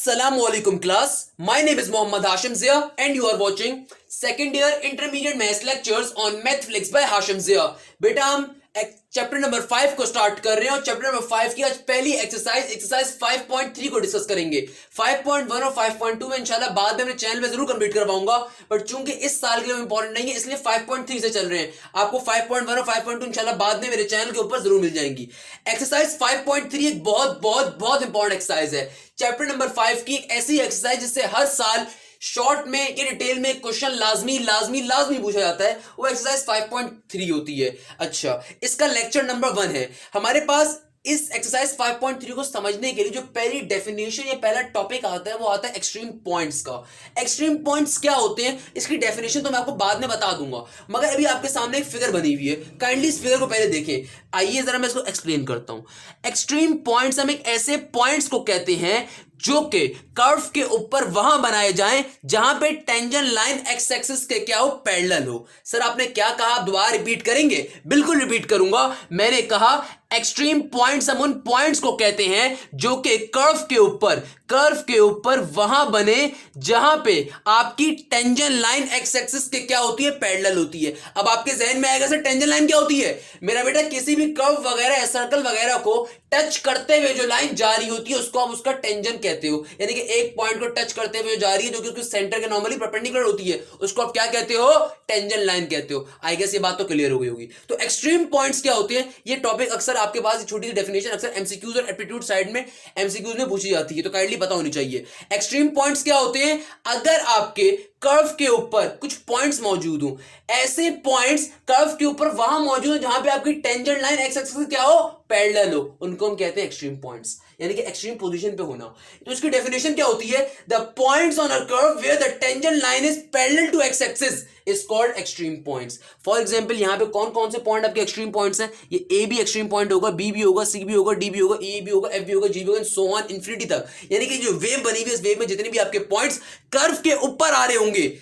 Assalamualaikum class. My name is Mohammad Hashim Zia and you are watching second year intermediate maths lectures on Mathflix by Hashim Zia. बेटा हम chapter number 5 को start कर रहे हैं और chapter number 5 की आज पहली एक्सरसाइज 5.3 को डिस्कस करेंगे। 5.1 और 5.2 में इंशाल्लाह बाद में अपने चैनल पे जरूर कंप्लीट कर पाऊंगा, बट चूंकि इस साल के लिए इंपॉर्टेंट नहीं है इसलिए 5.3 से चल रहे हैं। आपको 5.1 और 5.2 इंशाल्लाह बाद में मेरे चैनल के ऊपर जरूर मिल जाएंगी। एक्सरसाइज 5.3 एक बहुत बहुत बहुत इंपॉर्टेंट एक्सरसाइज है। चैप्टर नंबर 5 की एक ऐसी एक्सरसाइज जिससे हर साल शॉर्ट में या डिटेल में क्वेश्चन लाजमी पूछा जाता है, वो एक्सरसाइज 5.3 होती है। अच्छा, इसका लेक्चर नंबर 1 है हमारे पास। इस एक्सरसाइज 5.3 को समझने के लिए जो पहली डेफिनेशन या पहला टॉपिक आता है वो आता है एक्सट्रीम पॉइंट्स का। एक्सट्रीम पॉइंट्स क्या होते हैं इसकी डेफिनेशन तो मैं आपको बाद में बता दूंगा, मगर अभी आपके सामने एक फिगर बनी हुई है, काइंडली इस फिगर को पहले देखें। आइए जरा मैं इसको एक्सप्लेन करता हूं। एक्सट्रीम पॉइंट्स हम एक ऐसे पॉइंट्स को कहते हैं जो कि कर्व के ऊपर वहां बनाए जाएं जहां पे टेंजेंट लाइन एक्स एक्सिस के क्या हो, पैरेलल हो। सर आपने क्या कहा, आप दोबारा रिपीट करेंगे? बिल्कुल रिपीट करूंगा। मैंने कहा एक्सट्रीम पॉइंट्स हम उन पॉइंट्स को कहते हैं जो कि कर्व के ऊपर वहां बने जहां पे आपकी टेंजेंट लाइन एक्स एक्सिस के क्या होती है, पैरेलल होती है। अब आपके जहन में आएगा सर टेंजेंट लाइन क्या होती है? मेरा बेटा किसी भी कर्व वगैरह सर्कल वगैरह को टच करते हुए जो लाइन जा रही होती है उसको आप उसका टेंजेंट कहते हो, यानी कि एक पॉइंट को टच करते हुए जो जा रही है जो कि उसके सेंटर के नॉर्मली परपेंडिकुलर होती है उसको आप क्या कहते हो, टेंजेंट लाइन कहते हो। आई गेस ये बात तो क्लियर हो गई होगी। तो एक्सट्रीम पॉइंट्स क्या होते हैं, ये टॉपिक अक्सर आपके पास छोटी सी डेफिनेशन अक्सर एमसीक्यूज और एप्टीट्यूड साइड में एमसीक्यूज में पूछी जाती है, तो काइंडली पता होनी चाहिए। एक्सट्रीम पॉइंट्स क्या होते हैं? अगर आपके कर्व के ऊपर कुछ पॉइंट्स मौजूद हो, ऐसे पॉइंट्स कर्व के ऊपर वहां मौजूद हो जहां पे आपकी टेंजेंट लाइन एक्स एक्सिस से क्या हो, पैरेलल हो, उनको हम कहते हैं एक्सट्रीम पॉइंट्स, यानी कि एक्सट्रीम पोजीशन पे होना। तो इसकी डेफिनेशन क्या होती है? The points on a curve where the tangent line is parallel to x axis is called extreme points. For example यहां पे कौन कौन से पॉइंट आपके एक्सट्रीम पॉइंट्स हैं? ये ए भी एक्सट्रीम पॉइंट होगा, बी भी होगा, सी भी होगा, डी भी होगा, ई भी होगा, एफ भी होगा, जी भी होगा, सो ऑन इन्फिनिटी तक। यानी कि जो वेव बनी हुई है इस वेव में जितने भी आपके पॉइंट्स कर्व के ऊपर आ रहे होंगे,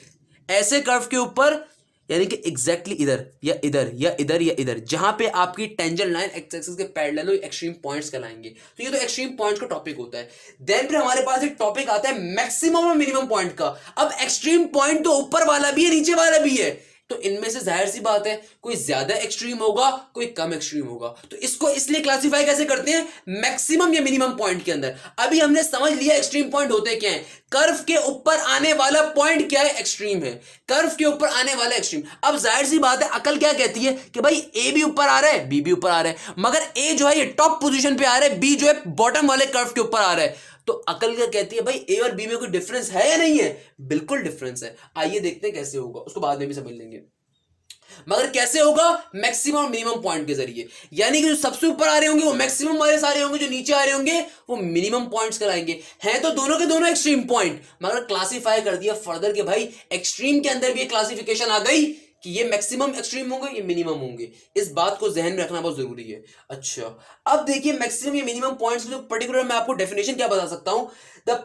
ऐसे कर्व के ऊपर यानी कि एग्जैक्टली इधर या इधर या इधर या इधर जहां पे आपकी टेंजेंट लाइन एक्स एक्सिस के पैरेलल हो, एक्सट्रीम पॉइंट्स कहलाएंगे। तो ये तो एक्सट्रीम पॉइंट्स का टॉपिक होता है। देन फिर हमारे पास एक टॉपिक आता है मैक्सिमम और मिनिमम पॉइंट का। अब एक्सट्रीम पॉइंट तो ऊपर वाला भी है, नीचे वाला भी है, तो इनमें से जाहिर सी बात है कोई ज्यादा एक्सट्रीम होगा, कोई कम एक्सट्रीम होगा। तो इसको इसलिए क्लासिफाई कैसे करते हैं, मैक्सिमम या मिनिमम पॉइंट के अंदर। अभी हमने समझ लिया एक्सट्रीम पॉइंट होते क्या है, कर्व के ऊपर आने वाला पॉइंट क्या है, एक्सट्रीम है। कर्व के ऊपर आने वाला एक्सट्रीम। अब जाहिर सी बात है अकल क्या कहती है कि भाई ए भी ऊपर आ रहा है, बी भी ऊपर आ रहा है, मगर ए जो है ये टॉप पोजीशन पे आ रहा है, बी जो है बॉटम वाले कर्व के ऊपर आ रहा है। तो अकल क्या कहती है, भाई ए और बी में कोई डिफरेंस है या नहीं है? बिल्कुल डिफरेंस है। आइए देखते हैं कैसे होगा, उसको बाद में भी समझ लेंगे। मगर कैसे होगा? मैक्सिमम और मिनिमम पॉइंट के जरिए। यानी कि जो सबसे ऊपर आ रहे होंगे वो मैक्सिमम वाले सारे होंगे, जो नीचे आ रहे होंगे वो मिनिमम पॉइंट्स कहलाएंगे। हैं तो दोनों के दोनों एक्सट्रीम पॉइंट, मगर क्लासिफाई कर दिया फर्दर के भाई एक्सट्रीम के अंदर भी एक क्लासिफिकेशन आ गई कि ये मैक्सिमम एक्सट्रीम होंगे, ये मिनिमम होंगे। इस बात को जहन में रखना बहुत जरूरी है। अच्छा, अब देखिए मैक्सिमम या मिनिमम पॉइंट्स में पर्टिकुलर मैं आपको डेफिनेशन क्या बता सकता हूं, द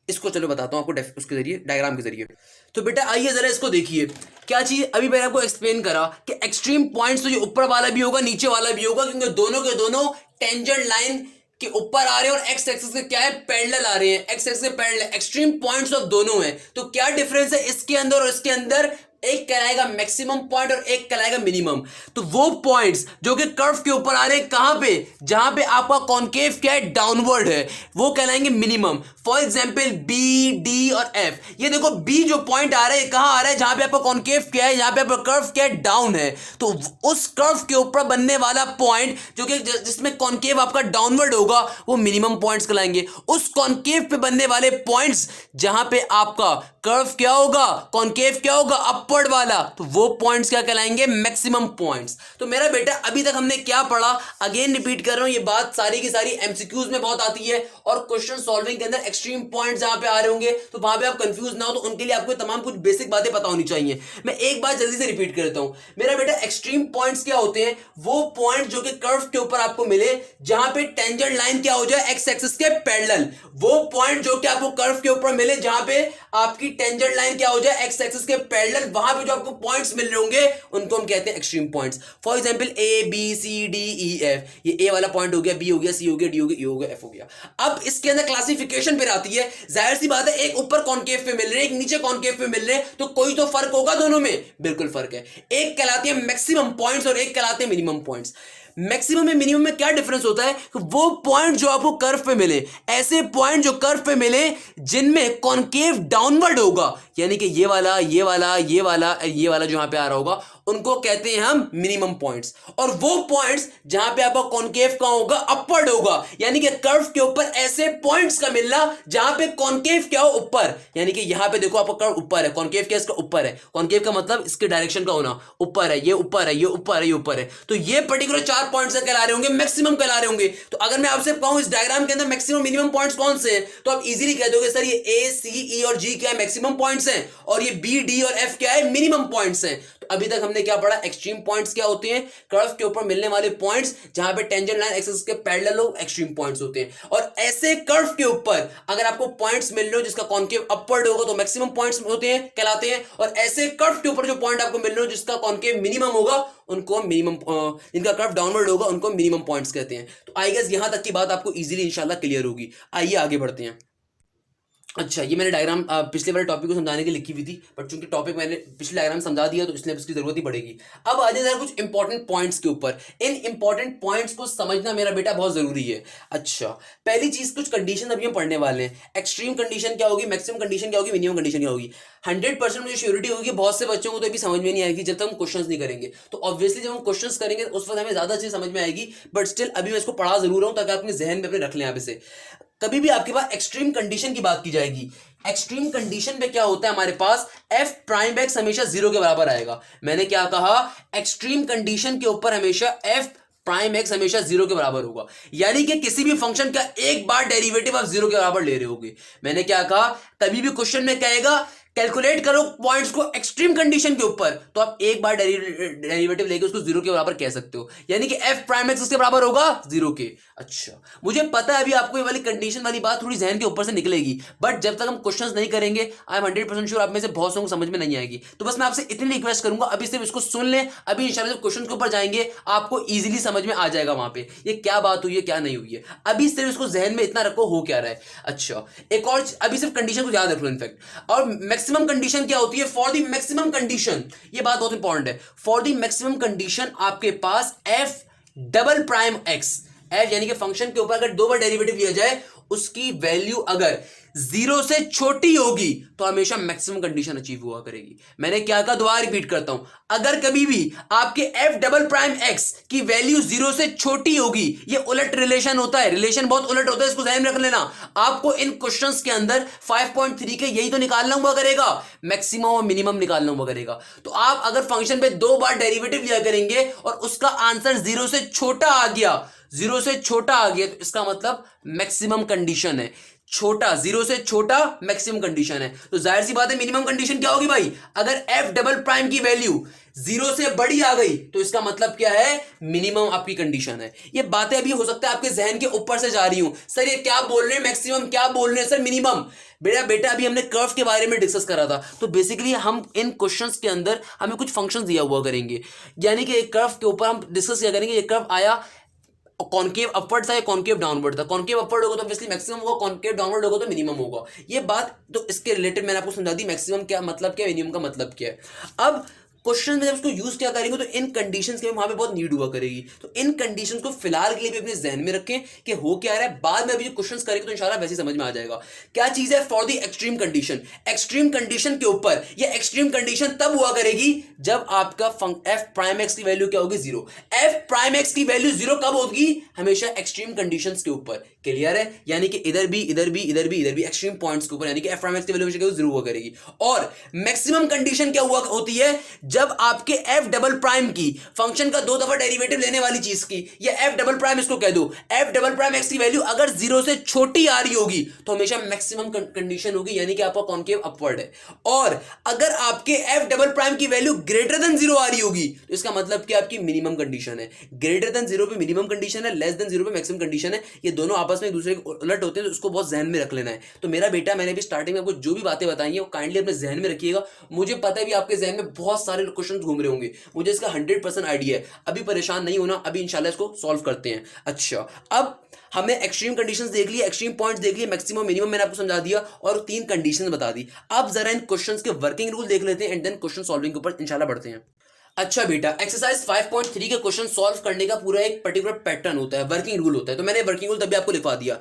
इसको चलो बताता हूं आपको उसके जरिए, डायग्राम के जरिए। तो बेटा आइए जरा इसको देखिए क्या चीज। अभी मैंने आपको एक्सप्लेन करा कि एक्सट्रीम पॉइंट्स तो ये ऊपर वाला भी होगा, नीचे वाला भी होगा, क्योंकि दोनों के दोनों टेंजेंट लाइन के ऊपर आ रहे हैं और एक्स एक्सिस के क्या है, पैरेलल आ रहे हैं। एक्स एक्सिस के पैरेलल एक्सट्रीम पॉइंट्स ऑफ दोनों हैं। तो क्या डिफरेंस है इसके अंदर और इसके अंदर? एक कहलाएगा मैक्सिमम पॉइंट और एक कहलाएगा मिनिमम। तो वो पॉइंट्स जो कि कर्व के ऊपर आ रहे हैं कहां पे, जहां पे आपका कॉनकेव क्या है, डाउनवर्ड है, वो कहलाएंगे minimum. For example B, D और एफ। ये देखो बी जो पॉइंट आ रहा है कहां आ रहा है, जहां पे आपका कॉनकेव क्या है, जहां पे आपका कर्व क्या है, डाउन है। तो उस कर्व के ऊपर बनने वाला पॉइंट जो कि जिसमें कॉनकेव आपका डाउनवर्ड होगा वो मिनिमम पॉइंट्स कहलाएंगे। उस कॉनकेव पे बनने वाले पॉइंट्स जहां पे आपका कर्व क्या होगा, कॉनकेव क्या होगा, अपवर्ड वाला, तो वो पॉइंट्स क्या कहलाएंगे, मैक्सिमम पॉइंट्स। तो मेरा बेटा अभी तक हमने क्या पढ़ा, अगेन रिपीट कर रहा हूं, ये बात सारी की सारी एमसीक्यूज में बहुत आती है और क्वेश्चन सॉल्विंग के अंदर एक्सट्रीम पॉइंट्स जहां पे आ रहे होंगे तो वहां पे आप कंफ्यूज ना हो, तो उनके लिए आपको तमाम कुछ बेसिक बातें पता होनी चाहिए। मैं एक बात जल्दी से रिपीट कर देता हूं मेरा बेटा। एक्सट्रीम पॉइंट्स क्या होते हैं? वो पॉइंट जो कि कर्व के ऊपर आपको मिले जहां पे टेंजेंट लाइन क्या हो जाए, एक्स एक्सिस के पैरेलल। वो पॉइंट जो कि आपको कर्व के ऊपर मिले जहां पे आपकी टेंजेंट लाइन क्या हो जाए, एक्स एक्सिस के पैरेलल, वहां पे जो आपको पॉइंट्स मिल रहे होंगे उनको हम कहते हैं extreme points. For example A B C D E F, ये ए वाला पॉइंट हो गया, बी हो गया, सी हो गया, डी हो गया, ई हो गया, एफ हो गया। अब इसके अंदर क्लासिफिकेशन पे आती है, जाहिर सी बात है एक ऊपर कॉन्केव पे मिल रहे हैं, एक नीचे कॉन्केव पे मिल रहे हैं, तो कोई तो फर्क होगा दोनों में, बिल्कुल फर्क है। एक कहलाते हैं मैक्सिमम पॉइंट्स और एक कहलाते हैं मिनिमम पॉइंट्स। मैक्सिमम में मिनिमम में क्या डिफरेंस होता है, वो पॉइंट जो आपको कर्व पे मिले, ऐसे पॉइंट जो कर्व पे मिले जिनमें कॉन्केव डाउनवर्ड होगा, यानी कि ये वाला ये वाला ये वाला ये वाला जो यहां पे आ रहा होगा, उनको कहते हैं हम मिनिमम पॉइंट्स। और वो पॉइंट्स जहां पे आपका कॉन्केव का होगा अपवर्ड होगा, यानी कि कर्व के ऊपर ऐसे पॉइंट्स का मिलना जहां पे कॉन्केव क्या हो, ऊपर, यानी कि यहां पे देखो आपका कर्व ऊपर है, कॉन्केव क्या इसका ऊपर है, कॉन्केव का मतलब इसके डायरेक्शन का होना, ऊपर है, ये ऊपर है, ये ऊपर है, ये ऊपर है, तो ये पर्टिकुलर 4 पॉइंट्स कहला रहे होंगे, मैक्सिमम कहला रहे होंगे। तो अगर मैं आपसे कहूं इस डायग्राम के अंदर मैक्सिमम मिनिमम पॉइंट्स कौन से हैं, तो आप इजीली कह दोगे सर ये ए सी ई और जी क्या है, मैक्सिमम पॉइंट्स हैं, और ये बी डी और एफ क्या है, मिनिमम पॉइंट्स हैं। तो अभी तक हमने क्या पढ़ा, एक्सट्रीम पॉइंट्स क्या होते हैं, कर्व के ऊपर मिलने वाले पॉइंट्स जहां पे टेंजेंट लाइन एक्सिस के पैरेलल हो, एक्सट्रीम पॉइंट्स होते हैं। और ऐसे कर्व के ऊपर अगर आपको पॉइंट्स मिल रहे हो जिसका कॉन्केव अपवर्ड होगा तो मैक्सिमम पॉइंट्स होते हैं, कहलाते हैं। और ऐसे कर्व के ऊपर जो पॉइंट आपको मिल रहे हो जिसका कॉन्केव मिनिमम होगा, उनको मिनिमम, जिनका कर्व डाउनवर्ड होगा उनको मिनिमम पॉइंट्स कहते हैं। तो आई गेस यहां तक की बात आपको इजीली इंशाल्लाह क्लियर होगी। आइए आगे बढ़ते हैं। अच्छा, ये मैंने डायग्राम पिछले वाले टॉपिक को समझाने के लिए लिखी हुई थी, बट चूंकि टॉपिक मैंने पिछले डायग्राम समझा दिया तो इसलिए इसकी जरूरत ही पड़ेगी। अब आ जाए कुछ इंपॉर्टेंट पॉइंट्स के ऊपर। इन इंपॉर्टेंट पॉइंट्स को समझना मेरा बेटा बहुत जरूरी है। अच्छा, पहली चीज, कुछ कंडीशन अभी हम पढ़ने वाले हैं। एक्सट्रीम कंडीशन क्या होगी, मैक्सिमम कंडीशन क्या होगी, मिनिमम कंडीशन क्या होगी। 100% मुझे श्योरिटी होगी बहुत से बच्चों को तो अभी समझ में नहीं आएगी जब तक हम क्वेश्चंस नहीं करेंगे। तो ऑब्वियसली जब हम क्वेश्चंस करेंगे उस वक्त हमें ज्यादा चीज समझ में आएगी, बट स्टिल अभी मैं इसको पढ़ा जरूर हूं ताकि अपने जहन में अपने रख लें। यहाँ पे से कभी भी आपके पास एक्सट्रीम कंडीशन की बात की जाएगी, एक्सट्रीम कंडीशन पे क्या होता है हमारे पास, एफ प्राइम एक्स हमेशा 0 के बराबर आएगा। मैंने क्या कहा, एक्सट्रीम कंडीशन के ऊपर हमेशा एफ प्राइम एक्स हमेशा 0 के बराबर होगा, यानी कि किसी भी फंक्शन का एक बार डेरिवेटिव आप 0 के बराबर ले रहे होगे। मैंने क्या कहा, कभी भी क्वेश्चन में कहेगा कैलकुलेट करो पॉइंट्स को एक्सट्रीम कंडीशन के ऊपर, तो आप एक बार डेरिवेटिव लेके उसको 0 के बराबर कह सकते हो, यानी कि एफ प्राइम एक्स उसके बराबर होगा 0 के। अच्छा, मुझे पता है अभी आपको ये वाली कंडीशन वाली बात थोड़ी जहन के ऊपर से निकलेगी, बट जब तक हम क्वेश्चंस नहीं करेंगे आई एम 100% श्योर आप में से बहुत लोगों को समझ में नहीं आएगी। तो बस मैं आपसे इतनी रिक्वेस्ट करूंगा, अभी सिर्फ इसको सुन लें, अभी इंशाल्लाह जब क्वेश्चन के ऊपर जाएंगे आपको इजीली समझ में आ जाएगा वहां पे ये क्या बात हुई है क्या नहीं हुई है। अभी सिर्फ इसको जहन में इतना रखो हो क्या रहा है। अच्छा, एक और अभी सिर्फ कंडीशन को याद रख लो इनफैक्ट। और मैक्सिमम कंडीशन क्या होती है, फॉर द मैक्सिमम कंडीशन, ये बात बहुत इंपॉर्टेंट है। फॉर द मैक्सिमम कंडीशन आपके पास F double prime x, F यानी कि फंक्शन के ऊपर अगर 2 बार डेरिवेटिव लिया जाए उसकी वैल्यू अगर 0 से छोटी होगी तो हमेशा मैक्सिमम कंडीशन अचीव हुआ करेगी। मैंने क्या कहा, दोबारा रिपीट करता हूं, अगर कभी भी आपके एफ डबल प्राइम एक्स की वैल्यू 0 से छोटी होगी, ये उलट रिलेशन होता है, रिलेशन बहुत उलट होता है, इसको ध्यान में रख लेना। आपको इन क्वेश्चंस के अंदर 5.3 के यही तो निकालना हुआ करेगा, मैक्सिमम और मिनिमम निकालना हुआ करेगा। तो आप अगर फंक्शन पे 2 बार डेरिवेटिव लिया करेंगे और उसका आंसर 0 से छोटा आ गया, 0 से छोटा आ गया, तो इसका मतलब मैक्सिमम कंडीशन है। छोटा, 0 से छोटा मैक्सिमम कंडीशन है। तो जाहिर सी बात है मिनिमम कंडीशन क्या होगी भाई, अगर एफ डबल प्राइम की वैल्यू 0 से बड़ी आ गई तो इसका मतलब क्या है, मिनिमम आपकी कंडीशन है। ये बातें अभी हो सकता है आपके जहन के ऊपर से जा रही हूं, सर ये क्या बोल रहे हैं मैक्सिमम, क्या बोल रहे हैं सर मिनिमम। बेटा अभी हमने कर्व के बारे में डिस्कस करा था, तो बेसिकली हम इन क्वेश्चंस के अंदर हमें कुछ फंक्शंस दिया हुआ करेंगे, यानी कि एक कर्व के ऊपर हम डिस्कस किया करेंगे, ये कर्व आया कॉन्केव अपवर्ड था या कॉन्केव डाउनवर्ड था। कॉन्केव अपवर्ड होगा तो ऑब्वियसली मैक्सिमम होगा, कॉन्केव डाउनवर्ड होगा तो मिनिमम होगा। ये बात तो इसके रिलेटेड मैंने आपको समझा दी, मैक्सिमम क्या मतलब क्या, मिनिमम का मतलब क्या है। अब क्वेश्चन में जब उसको यूज क्या करेंगे तो इन कंडीशंस के वहां पे बहुत नीड हुआ करेगी, तो इन कंडीशंस को फिलहाल के लिए भी अपने जहन में रखें कि हो क्या रहा है। बाद में अभी जो क्वेश्चंस करेंगे तो इंशाल्लाह वैसे समझ में आ जाएगा क्या चीज है। For the extreme condition, extreme condition के ऊपर ये एक्सट्रीम कंडीशन तब हुआ करेगी जब आपका एफ प्राइम एक्स की वैल्यू क्या होगी, 0। एफ प्राइम एक्स की वैल्यू 0 कब होगी, हमेशा एक्सट्रीम कंडीशंस के ऊपर। क्लियर है, यानी कि इधर भी इधर भी इधर भी इधर भी एक्सट्रीम पॉइंट्स के ऊपर, यानी कि एफ प्राइम एक्स की वैल्यू हमेशा 0 हुआ करेगी। और मैक्सिमम कंडीशन क्या हुआ होती है, जब आपके एफ डबल प्राइम की फंक्शन का 2 दफा डेरिवेटिव लेने वाली चीज की, या एफ डबल प्राइम इसको कह दो, एफ डबल प्राइम एक्स की वैल्यू अगर 0 से छोटी आ रही होगी तो हमेशा मैक्सिमम कंडीशन होगी, यानी कि आपका कॉनकेव अपवर्ड है। और अगर आपके एफ डबल प्राइम की वैल्यू ग्रेटर देन 0 आ रही होगी तो इसका मतलब कि आपकी मिनिमम कंडीशन है। ग्रेटर देन 0 पे मिनिमम कंडीशन है, लेस देन 0 पे मैक्सिमम कंडीशन है। ये दोनों आपस में एक दूसरे के उलट होते हैं, तो उसको बहुत ध्यान में रख लेना है। तो मेरा बेटा, मैंने भी स्टार्टिंग में आपको जो भी बातें बताई हैं वो काइंडली अपने ध्यान में रखिएगा। मुझे पता है भी आपके ध्यान में बहुत सारे क्वेश्चन घूम रहे होंगे, मुझे इसका 100% आइडिया है। अभी परेशान नहीं होना, अभी इंशाल्लाह इसको सॉल्व करते हैं। अच्छा, अब हमने एक्सट्रीम कंडीशंस देख ली, एक्सट्रीम पॉइंट्स देख लिए, मैक्सिमम मिनिमम मैंने आपको समझा दिया और 3 कंडीशंस बता दी। अब जरा इन क्वेश्चंस के वर्किंग रूल देख लेते हैं एंड देन क्वेश्चन सॉल्विंग के ऊपर इंशाल्लाह बढ़ते हैं। अच्छा बेटा, एक्सरसाइज 5.3 के क्वेश्चन सॉल्व करने का पूरा एक पर्टिकुलर पैटर्न होता है, वर्किंग रूल होता है। तो मैंने वर्किंग रूल तभी आपको लिखवा दिया।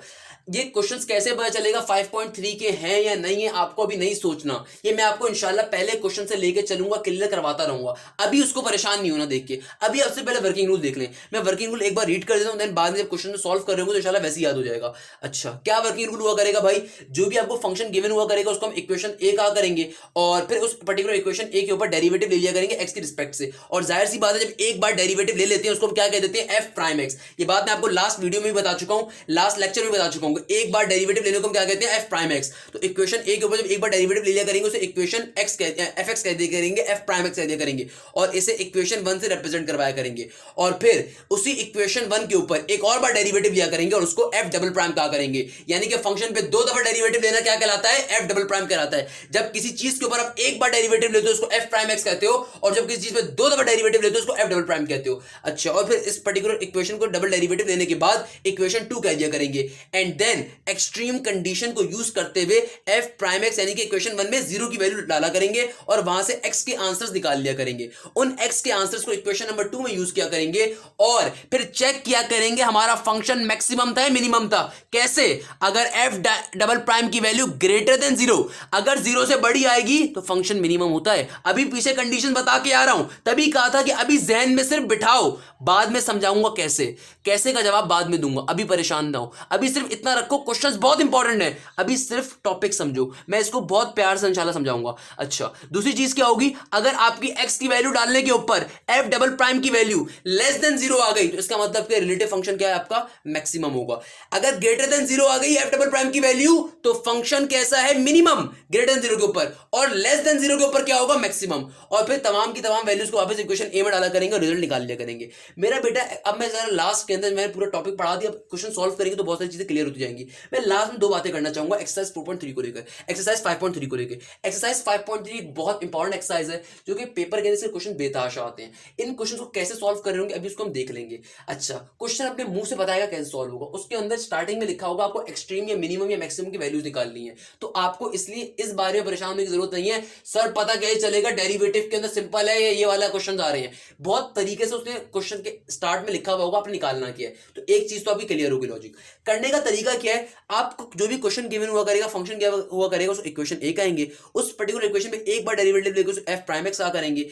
ये क्वेश्चंस कैसे पता चलेगा 5.3 के हैं या नहीं है, आपको अभी नहीं सोचना। ये मैं आपको इंशाल्लाह पहले क्वेश्चन से लेके चलूंगा, क्लियर करवाता रहूंगा। अभी उसको परेशान नहीं होना देख के। अभी आपसे पहले वर्किंग रूल देख लें। मैं वर्किंग रूल एक बार रीड कर देता हूं, देन बाद में जब क्वेश्चन सॉल्व कर रहे होंगे तो इंशाल्लाह वैसे ही याद हो जाएगा। अच्छा, क्या वर्किंग रूल हुआ करेगा भाई? जो भी आपको फंक्शन गिवन हुआ करेगा उसको हम इक्वेशन ए कहा करेंगे और फिर उस पर्टिकुलर इक्वेशन ए के ऊपर डेरिवेटिव ले लिया करेंगे एक्स की रिस्पेक्ट से। और जाहिर सी बात है, जब एक बार डेरिवेटिव ले लेते हैं उसको हम क्या कह देते हैं? F prime x. ये बात मैं आपको लास्ट वीडियो में भी बता चुका हूं, लास्ट लेक्चर में बता चुका हूं। एक बार डेरिवेटिव लेने को हम क्या कहते हैं? F prime x. तो इक्वेशन ए के ऊपर जब एक बार डेरिवेटिव ले लिया करेंगे उसे इक्वेशन एक्स कहते हैं, एफ एक्स कह दिया करेंगे, एफ प्राइम एक्स कह दिया करेंगे और इसे इक्वेशन 1 से रिप्रेजेंट करवाया करेंगे। और फिर उसी इक्वेशन 1 के ऊपर एक और बार डेरिवेटिव लिया करेंगे और उसको एफ डबल प्राइम कहा करेंगे। यानी कि फंक्शन पे 2 दफा डेरिवेटिव लेना क्या कहलाता है? एफ डबल प्राइम कहलाता है। जब किसी चीज के ऊपर आप एक बार डेरिवेटिव लेते हो उसको एफ प्राइम एक्स कहते हो, और जब किसी चीज पे 2 दफा डेरिवेटिव लेते हो उसको एफ डबल प्राइम कहते हो। अच्छा, और फिर इस पर्टिकुलर इक्वेशन को डबल डेरिवेटिव लेने के बाद इक्वेशन 2 कह दिया करेंगे एंड देन एक्सट्रीम कंडीशन को यूज करते हुए एफ प्राइम एक्स यानी कि इक्वेशन 1 में 0 की वैल्यू डाला करेंगे और वहां से एक्स के आंसर्स निकाल लिया करेंगे। उन एक्स के आंसर्स को इक्वेशन नंबर 2 में यूज किया करेंगे और फिर चेक किया करेंगे हमारा फंक्शन मैक्सिमम था या मिनिमम था। कैसे? अगर एफ डबल प्राइम की वैल्यू ग्रेटर देन 0, अगर 0 से बड़ी आएगी तो फंक्शन मिनिमम होता है। अभी पीछे कंडीशन बता के आ रहा हूं, तभी कहा था कि अभी जहन में सिर्फ बिठाओ, बाद में समझाऊंगा कैसे। कैसे का जवाब बाद में दूंगा, अभी परेशान ना हो। अभी सिर्फ इतना रखो, क्वेश्चंस बहुत इंपॉर्टेंट है, अभी सिर्फ टॉपिक समझो, मैं इसको बहुत प्यार से इंशाल्लाह समझाऊंगा। अच्छा, दूसरी चीज क्या होगी? अगर आपकी एक्स की वैल्यू डालने के ऊपर एफ डबल प्राइम की वैल्यू लेस देन 0 आ गई तो इसका मतलब कि रिलेटिव फंक्शन क्या है? आपका मैक्सिमम होगा। अगर ग्रेटर देन 0 आ गई एफ डबल प्राइम की वैल्यू तो फंक्शन कैसा है? मिनिमम, ग्रेटर देन 0 के ऊपर, और लेस देन 0 के ऊपर क्या होगा? मैक्सिमम। और फिर तमाम की तमाम वैल्यूज को वापस इक्वेशन ए में डाला करेंगे और रिजल्ट निकाल लिया करेंगे। मेरा बेटा, अब मैं जरा लास्ट के अंदर मैंने पूरा टॉपिक पढ़ा दिया, क्वेश्चन सॉल्व करेंगे तो बहुत सारी चीजें क्लियर होती जाएंगी। मैं लास्ट में 2 बातें करना चाहूंगा एक्सरसाइज 4.3 को लेकर, एक्सरसाइज 5.3 को लेकर। एक्सरसाइज 5.3 बहुत इंपॉर्टेंट एक्सरसाइज है जो कि पेपर के अंदर से क्वेश्चन बेतहाशा आते हैं। इन क्वेश्चन को कैसे सॉल्व कर रहे होंगे अभी उसको हम देख लेंगे। अच्छा, क्वेश्चन अपने मुंह से बताएगा कैसे सॉल्व होगा। उसके अंदर स्टार्टिंग में लिखा होगा आपको एक्सट्रीम या मिनिमम या मैक्सिमम की वैल्यूज निकालनी है, तो आपको इसलिए इस बारे में परेशान होने की जरूरत नहीं है। सर पता कैसे चलेगा डेरिवेटिव के अंदर सिंपल है या ये वाला क्वेश्चन आ रहे हैं? बहुत तरीके से उसने क्वेश्चन के स्टार्ट में लिखा हुआ होगा, आपने निकालना क्या है। तो एक चीज तो आपकी क्लियर होगी, लॉजिक करने का तरीका क्या है। आपको जो भी क्वेश्चन गिवन हुआ करेगा, फंक्शन क्या हुआ करेगा, उसको इक्वेशन ए कहेंगे। उस पर्टिकुलर इक्वेशन पे एक बार डेरिवेटिव लेके उसको एफ प्राइम एक्स करेंगे,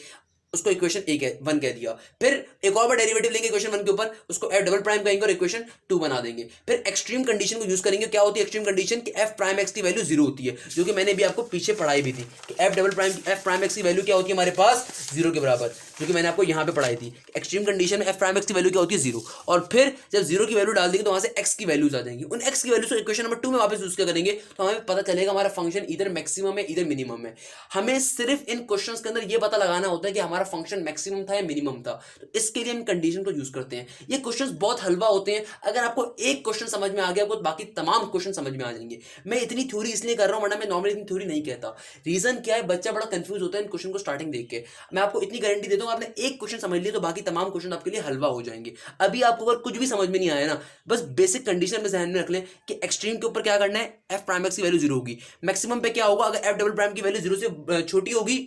उसको इक्वेशन ए 1 कह दिया। फिर एक और बार डेरिवेटिव लेंगे इक्वेशन 1 के ऊपर, उसको एफ डबल प्राइम कहेंगे और इक्वेशन 2 बना देंगे। फिर एक्सट्रीम कंडीशन को यूज करेंगे। क्या होती है एक्सट्रीम कंडीशन? कि एफ प्राइम एक्स की वैल्यू 0 होती है, जो कि मैंने भी आपको पीछे पढ़ाई भी थी कि एफ प्राइम एक्स की वैल्यू क्या होती है हमारे पास? 0 के बराबर, जो कि मैंने आपको यहाँ पे पढ़ाई थी। एक्सट्रीम कंडीशन में एफ प्राइम एक्स की वैल्यू क्या होती है? 0। और फिर जब 0 की वैल्यू डाल देंगे तो वहां से एक्स की वैल्यूज आ जाएंगी। उन एक्स की वैल्यूज को इक्वेशन नंबर 2 में वापस यूज करेंगे तो हमें पता चलेगा हमारा फंक्शन इधर मैक्सिमम है इधर मिनिमम है। हमें सिर्फ इन क्वेश्चंस के अंदर ये पता लगाना होता है कि हमारा फंक्शन मैक्सिमम था या मिनिमम था। तो इसके लिए हम कंडीशन को यूज करते हैं। ये क्वेश्चंस बहुत हलवा होते हैं, अगर आपको एक क्वेश्चन समझ में आ गया आपको बाकी तमाम क्वेश्चन समझ में आ जाएंगे। मैं इतनी थ्योरी इसलिए कर रहा हूं, वरना मैं नॉर्मली इतनी थ्योरी नहीं कहता। रीजन क्या है? बच्चा बड़ा कंफ्यूज होता है इन क्वेश्चन को स्टार्टिंग देख के। मैं आपको इतनी गारंटी देता हूं, आपने एक क्वेश्चन समझ लिया तो बाकी तमाम क्वेश्चन आपके लिए हलवा हो जाएंगे। अभी आपको अगर कुछ भी समझ में नहीं आया ना, बस बेसिक कंडीशन में ध्यान में रख लें कि एक्सट्रीम के ऊपर क्या करना है? एफ प्राइम एक्स की वैल्यू 0 होगी। मैक्सिमम पे क्या होगा? अगर एफ डबल प्राइम की वैल्यू 0 से छोटी होगी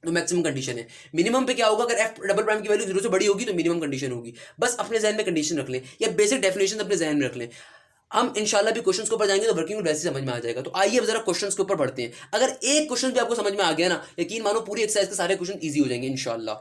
तो मैक्सिमम कंडीशन है। मिनिमम पे क्या होगा? अगर एफ डबल प्राइम की वैल्यू 0 से बड़ी होगी तो मिनिमम कंडीशन होगी। बस अपने ज़हन में कंडीशन रख लें या बेसिक डेफिनेशन अपने ज़हन में रख लें। हम इंशाल्लाह भी क्वेश्चंस के ऊपर जाएंगे तो वर्किंग वैसे समझ में आ जाएगा। तो आइए अब जरा क्वेश्चंस के ऊपर बढ़ते हैं। अगर एक क्वेश्चन भी आपको समझ में आ गया ना, यकीन मानो पूरी एक्सरसाइज के सारे क्वेश्चन इजी हो जाएंगे इंशाल्लाह।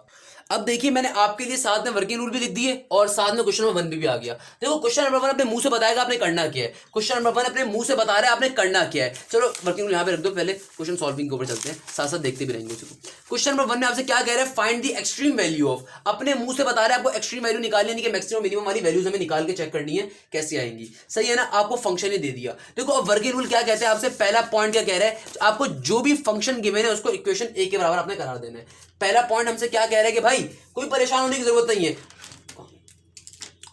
अब देखिए मैंने आपके लिए साथ में वर्किंग रूल भी लिख दिए और साथ में क्वेश्चन नंबर 1 भी आ गया। देखो क्वेश्चन नंबर 1 अपने मुंह से बताएगा आपने करना क्या है, क्वेश्चन नंबर 1 अपने मुंह से बता रहा है आपने करना क्या है। चलो वर्किंग रूल यहाँ पे रख दो, पहले क्वेश्चन सॉल्विंग के ऊपर चलते हैं, साथ साथ देखते भी रहेंगे उसको। क्वेश्चन नंबर 1 में आपसे क्या कह रहा है, find the extreme value of, अपने मुंह से बता रहा है आपको एक्सट्रीम वैल्यू निकालनी है, मैक्सिमम मिनिमम वाली वैल्यूज हमें निकाल के चेक करनी है कैसे आएंगी, सही है ना। आपको फंक्शन ही दे दिया। देखो अब वर्किंग रूल क्या कहते हैं आपसे, पहला पॉइंट क्या कह रहा है, आपको जो भी फंक्शन गिवन है उसको इक्वेशन ए के बराबर आपने करार देना है। पहला पॉइंट हमसे क्या कह रहा है कि भाई कोई परेशान होने की जरूरत नहीं है,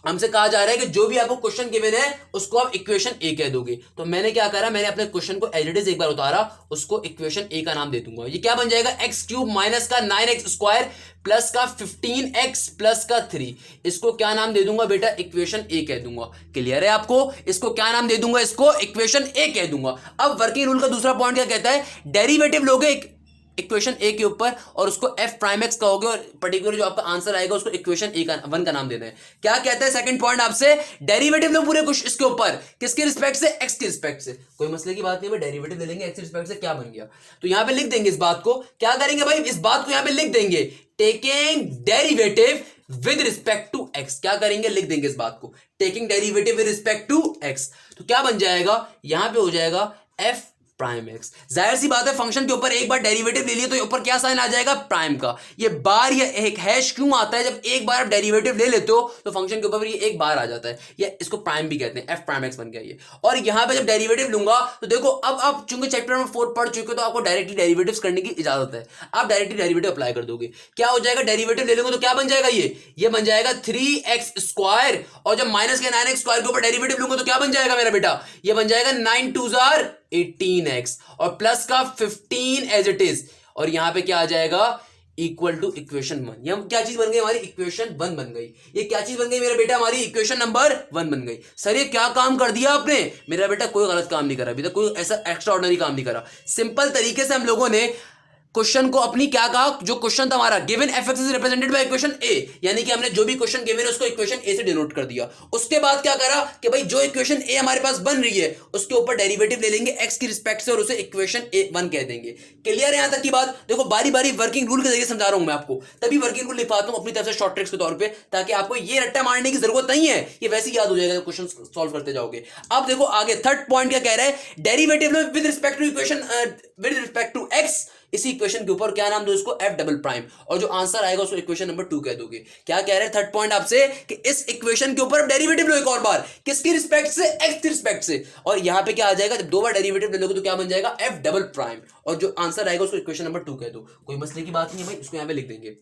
हमसे कहा जा रहा है कि जो भी आपको क्वेश्चन गिवन है उसको आप इक्वेशन ए कह दोगे। तो मैंने क्या करा, मैंने अपने क्वेश्चन को एज इट इज एक बार उतारा, उसको इक्वेशन ए का नाम दे दूंगा। ये क्या बन जाएगा, एक्स क्यूब माइनस का 9x स्क्वायर प्लस का 15x प्लस का 3, इसको क्या नाम दे दूंगा बेटा, इक्वेशन ए कह दूंगा। क्लियर है आपको, इसको क्या नाम दे दूंगा, इसको इक्वेशन ए कह दूंगा। अब वर्किंग रूल का दूसरा पॉइंट क्या कहता है, डेरिवेटिव लोगे इक्वेशन ए के ऊपर और उसको एफ प्राइम एक्स कहोगे और पर्टिकुलर जो आपका आंसर आएगा उसको इक्वेशन ए का 1 का नाम देना है। क्या कहता है सेकंड पॉइंट आपसे, डेरिवेटिव लो पूरे कुछ इसके ऊपर, किसके रिस्पेक्ट से, एक्स के रिस्पेक्ट से। कोई मसले की बात नहीं है, डेरिवेटिव ले लेंगे एक्स के रिस्पेक्ट से, क्या बन गया। तो यहां पे लिख देंगे इस बात को, क्या करेंगे भाई, इस बात को यहां पे लिख देंगे, taking derivative with respect to x. क्या करेंगे, लिख देंगे इस बात को, taking derivative with respect to x. तो क्या बन जाएगा, यहां पे हो जाएगा एफ प्राइम एक्स। जाहिर सी बात है फंक्शन के ऊपर एक बार डेरिवेटिव ले लिए तो ऊपर क्या साइन आ जाएगा, प्राइम का। ये बार या एक हैश क्यों आता है, जब एक बार आप डेरिवेटिव ले लेते हो तो फंक्शन के ऊपर ये एक बार आ जाता है, या इसको प्राइम भी कहते हैं, एफ प्राइम एक्स बन गया ये। और यहां पे जब डेरिवेटिव लूंगा तो देखो अब आप चूंकि चैप्टर नंबर 4 पढ़ चुके हो तो आपको डायरेक्टली डेरिवेटिव्स करने की इजाजत है, आप डायरेक्टली डेरिवेटिव अप्लाई कर दोगे। क्या हो जाएगा, डेरिवेटिव ले लोगे तो क्या बन जाएगा, ये बन जाएगा 3x स्क्वायर, और जब माइनस के 9x स्क्वायर के ऊपर डेरिवेटिव लूंगा तो क्या बन जाएगा मेरा बेटा, ये बन जाएगा 9 2 18x और प्लस का 15 एज इट इज, और यहां पे क्या आ जाएगा, इक्वल टू इक्वेशन 1। ये क्या चीज बन गई हमारी, इक्वेशन 1 बन गई। ये क्या चीज बन गई मेरा बेटा, हमारी इक्वेशन नंबर 1 बन गई। सर ये क्या काम कर दिया आपने, मेरा बेटा कोई गलत काम नहीं करा, अभी तक कोई ऐसा एक्स्ट्रा ऑर्डिनरी काम नहीं करा। सिंपल तरीके से हम लोगों ने क्वेश्चन को अपनी क्या कहा, जो क्वेश्चन था हमारा given F x is represented by equation A, यानी कि हमने जो भी क्वेश्चन गिवन है उसको इक्वेशन ए से डिनोट कर दिया। उसके बाद क्या करा कि भाई जो इक्वेशन ए हमारे पास बन रही है उसके ऊपर डेरिवेटिव ले लेंगे एक्स की रिस्पेक्ट से और उसे इक्वेशन ए 1 कह देंगे। क्लियर है यहां तक की बात। देखो बारी बारी वर्किंग रूल के जरिए समझा रहा हूं मैं आपको, तभी वर्किंग रूल लिखवाता हूं अपनी तरफ से शॉर्ट ट्रिक्स के तौर पर, ताकि आपको ये रट्टा मारने की जरूरत नहीं है, ये वैसे ही याद हो जाएगा क्वेश्चन सॉल्व करते जाओगे। अब देखो आगे थर्ड पॉइंट क्या कह रहा है, derivative with respect to equation with respect to x, इसी इक्वेशन के ऊपर क्या नाम दो इसको, एफ डबल प्राइम, और जो आंसर आएगा उसको इक्वेशन नंबर 2 कह दोगे। क्या कह रहे हैं थर्ड पॉइंट आपसे कि इस इक्वेशन के ऊपर डेरिवेटिव लो एक और बार, किसकी रिस्पेक्ट से, एक्स की रिस्पेक्ट से, और यहां पे क्या आ जाएगा, जब 2 बार डेरिवेटिव ले लोगे तो क्या बन जाएगा, एफ डबल प्राइम, और जो आंसर आएगा उसको इक्वेशन नंबर 2 कह दो। कोई मसले की बात नहीं है भाई, इसको यहां पे लिख देंगे।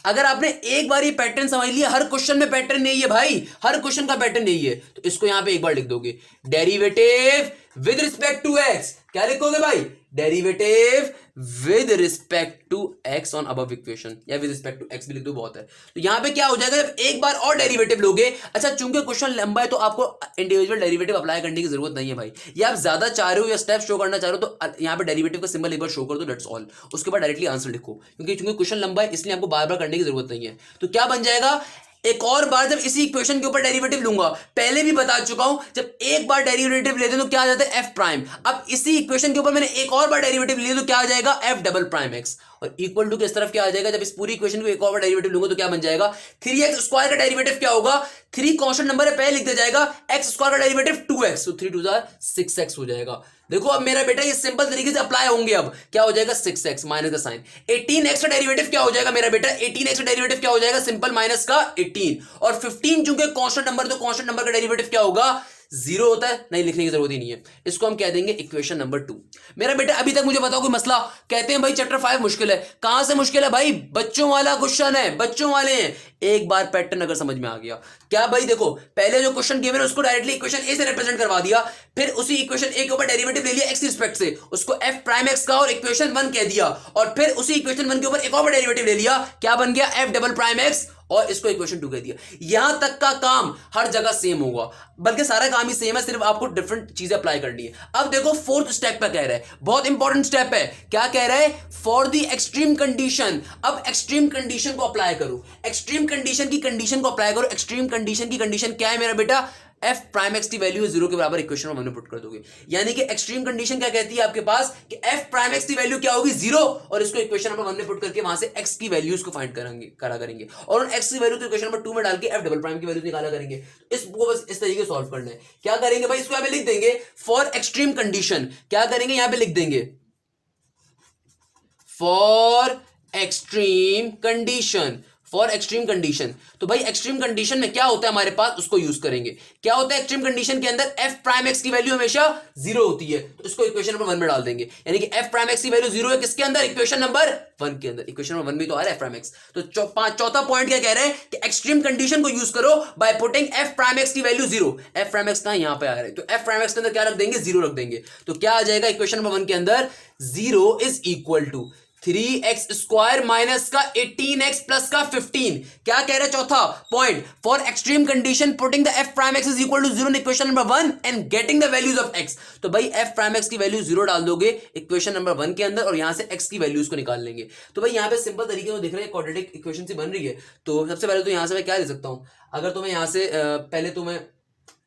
अगर आपने एक बार ये पैटर्न समझ लिया, हर क्वेश्चन में पैटर्न नहीं है भाई, हर क्वेश्चन का पैटर्न नहीं है, तो इसको यहां पे एक बार लिख दोगे, derivative with respect to x. क्या लिखोगे भाई, derivative with respect to x on above equation, या विद रिस्पेक्ट टू एक्स भी लिख दो, बहुत है। तो यहां पे क्या हो जाएगा, जब एक बार और डेरिवेटिव लोगे, अच्छा चूंकि क्वेश्चन लंबा है तो आपको इंडिविजुअल डेरिवेटिव अप्लाई करने की जरूरत नहीं है भाई, ये आप ज्यादा चाह रहे हो या स्टेप शो करना चाह रहे हो तो यहां पे डेरिवेटिव का सिंबल एक बार शो कर दो, दैट्स ऑल। उसके बाद डायरेक्टली आंसर लिखो, क्योंकि चूंकि क्वेश्चन लंबा है इसलिए आपको बार बार करने की जरूरत नहीं है। तो क्या बन जाएगा, एक और बार जब इसी इक्वेशन के ऊपर डेरिवेटिव लूंगा, पहले भी बता चुका हूं, जब एक बार डेरिवेटिव लेते तो क्या आ जाता है, एफ प्राइम। अब इसी इक्वेशन के ऊपर मैंने एक और बार डेरिवेटिव लिया तो क्या आ जाएगा, एफ डबल प्राइम एक्स, और इक्वल टू किस तरफ क्या आ जाएगा, जब इस पूरी इक्वेशन को एक और बार डेरिवेटिव लूंगा तो क्या बन जाएगा, 3x स्क्वायर का डेरिवेटिव क्या होगा, 3 कांस्टेंट नंबर है पहले लिख दिया जाएगा, x स्क्वायर का डेरिवेटिव 2x, तो 3 2 6x हो जाएगा। देखो अब मेरा बेटा ये सिंपल तरीके से अप्लाई होंगे, अब क्या हो जाएगा, 6x माइनस का साइन, 18x का डेरिवेटिव क्या हो जाएगा मेरा बेटा, 18x का डेरिवेटिव क्या हो जाएगा, सिंपल माइनस का 18, और 15 चूंकि कांस्टेंट नंबर तो कांस्टेंट नंबर का डेरिवेटिव क्या होगा, 0 होता है, नहीं लिखने की जरूरत ही नहीं है, इसको हम कह देंगे इक्वेशन नंबर 2। मेरा बेटा अभी तक मुझे बताओ कोई मसला, कहते हैं भाई चैप्टर 5 मुश्किल है, कहां से मुश्किल है भाई, बच्चों वाला क्वेश्चन है, बच्चों वाले हैं। एक बार पैटर्न अगर समझ में आ गया, क्या भाई देखो पहले जो क्वेश्चन गिवन है उसको डायरेक्टली इक्वेशन ए से रिप्रेजेंट करवा दिया, फिर उसी इक्वेशन ए के ऊपर डेरिवेटिव ले लिया एक्स की रिस्पेक्ट से, उसको एफ प्राइम एक्स का और इक्वेशन 1 कह दिया, और फिर उसी इक्वेशन 1 के ऊपर एक और डेरिवेटिव ले लिया, क्या बन गया, एफ डबल प्राइम एक्स, और इसको इक्वेशन 2 कह दिया। यहां तक का काम हर जगह सेम होगा, बल्कि सारा काम ही सेम है, सिर्फ आपको डिफरेंट चीजें अप्लाई करनी है। अब देखो फोर्थ स्टेप पे कह रहा है, बहुत इंपॉर्टेंट स्टेप है, क्या कह रहा है, फॉर द एक्सट्रीम कंडीशन। अब एक्सट्रीम कंडीशन को अप्लाई करो, एक्सट्रीम कंडीशन की कंडीशन को अप्लाई करो। एक्सट्रीम कंडीशन की कंडीशन क्या है मेरा बेटा, एफ प्राइम एक्स की वैल्यू जीरो के बराबर इक्वेशन में 1 में पुट कर दोगे। यानी कि एक्सट्रीम कंडीशन क्या कहती है आपके पास कि एफ प्राइम एक्स की वैल्यू क्या होगी, जीरो, और इसको इक्वेशन नंबर 1 में पुट करके वहां से एक्स की वैल्यूज को फाइंड करेंगे और उन एक्स की वैल्यू को इक्वेशन नंबर 2 में डाल के एफ डबल प्राइम की वैल्यू निकाला करेंगे। इसको बस इस तरीके से सॉल्व करना है। क्या करेंगे भाई, इसको यहां पे लिख देंगे फॉर एक्सट्रीम कंडीशन। क्या करेंगे, यहां पे लिख देंगे for extreme condition, for extreme condition. तो भाई एक्सट्रीम कंडीशन में क्या होता है हमारे पास, उसको यूज करेंगे। क्या होता है एक्सट्रीम कंडीशन के अंदर, एफ प्राइम एक्स की वैल्यू हमेशा जीरो होती है, तो इसको इक्वेशन नंबर 1 में डाल देंगे। यानी कि एफ प्राइम एक्स की वैल्यू जीरो है किसके अंदर, इक्वेशन नंबर 1 के अंदर। इक्वेशन नंबर 1 में तो आ रहा है एफ प्राइम एक्स। तो चौथा पॉइंट क्या कह रहे हैं कि एक्सट्रीम कंडीशन को यूज करो by putting F prime x की value zero. F prime x कहां, यहां पे आ रहा है, तो एफ प्राइम एक्स के अंदर क्या रख देंगे, जीरो रख देंगे। तो क्या आ जाएगा इक्वेशन नंबर 1 के अंदर, zero is equal to 3x square minus का 18x प्लस का 15। क्या कह रहे हैं चौथा point, for extreme condition putting the f prime x is equal to zero in equation number 1 and getting the values of x। तो भाई f prime x की वैल्यू जीरो डाल दोगे इक्वेशन नंबर 1 के अंदर और यहां से x की वैल्यूज को निकाल लेंगे। तो भाई यहां पे सिंपल तरीके से दिख रहा है, क्वाड्रेटिक इक्वेशन से बन रही है। तो सबसे पहले तो यहां से मैं क्या ले सकता हूं, अगर तो मैं यहां से पहले तो मैं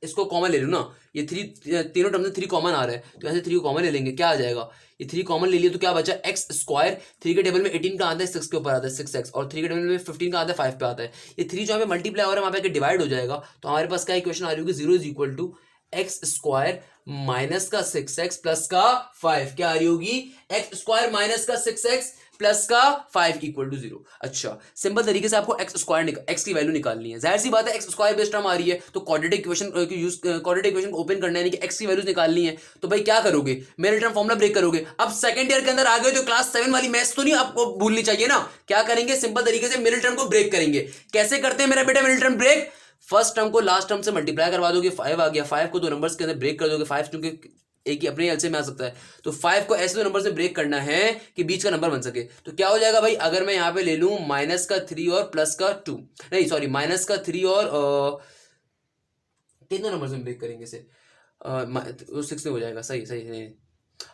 इसको कॉमन ले लूं ना, ये तीनों टर्म में 3 कॉमन आ रहा है, तो यहां से 3 को कॉमन ले लेंगे। क्या आ जाएगा, ये 3 कॉमन ले लिए तो क्या बचा, एक्स स्क्वायर। 3 के टेबल में 18 का आता है, 6 के ऊपर आता है 6x, और 3 के टेबल में 15 का आता है 5 पे आता है। ये 3 जो हमें मल्टीप्लाई हो रहा है वहां पे डिवाइड हो जाएगा, तो हमारे पास क्या इक्वेशन आ रही होगी, zero is equal to x square minus का 6x प्लस का 5। क्या आ रही होगी, एक्स स्क्वायर माइनस का 6x प्लस का 5 इक्वल टू जीरो। अच्छा, सिंपल तरीके से आपको एक्स स्क्वायर एक्स की वैल्यू निकालनी है। जाहिर सी बात है एक्स स्क्वायर बेस्ड टर्म आ रही है, तो क्वाड्रेटिक इक्वेशन को ओपन करना है, यानी कि एक्स की वैल्यूज निकालनी है। तो भाई क्या करोगे, मिडिल टर्म फॉर्मूला ब्रेक करोगे। अब सेकंड ईयर के अंदर आ गए तो क्लास 7 वाली मैथ्स तो नहीं आपको भूलनी चाहिए ना। क्या करेंगे, सिंपल तरीके से मिडिल टर्म को ब्रेक करेंगे। कैसे करते हैं मेरा बेटा middle term break, first term को लास्ट टर्म से मल्टीप्लाई करवा दोगे, 5 आ गया, 5 को दो नंबर्स के अंदर ब्रेक कर दोगे। 5 क्योंकि एक ही अपने एलसीएम में आ सकता है, तो 5 को ऐसे दो नंबर से ब्रेक करना है कि बीच का नंबर बन सके। तो क्या हो जाएगा भाई, अगर मैं यहां पे ले लूं माइनस का 3 और प्लस का 2, नहीं सॉरी माइनस का 3 और तीनों नंबर से ब्रेक करेंगे इसे, 6 में हो जाएगा। सही सही सही,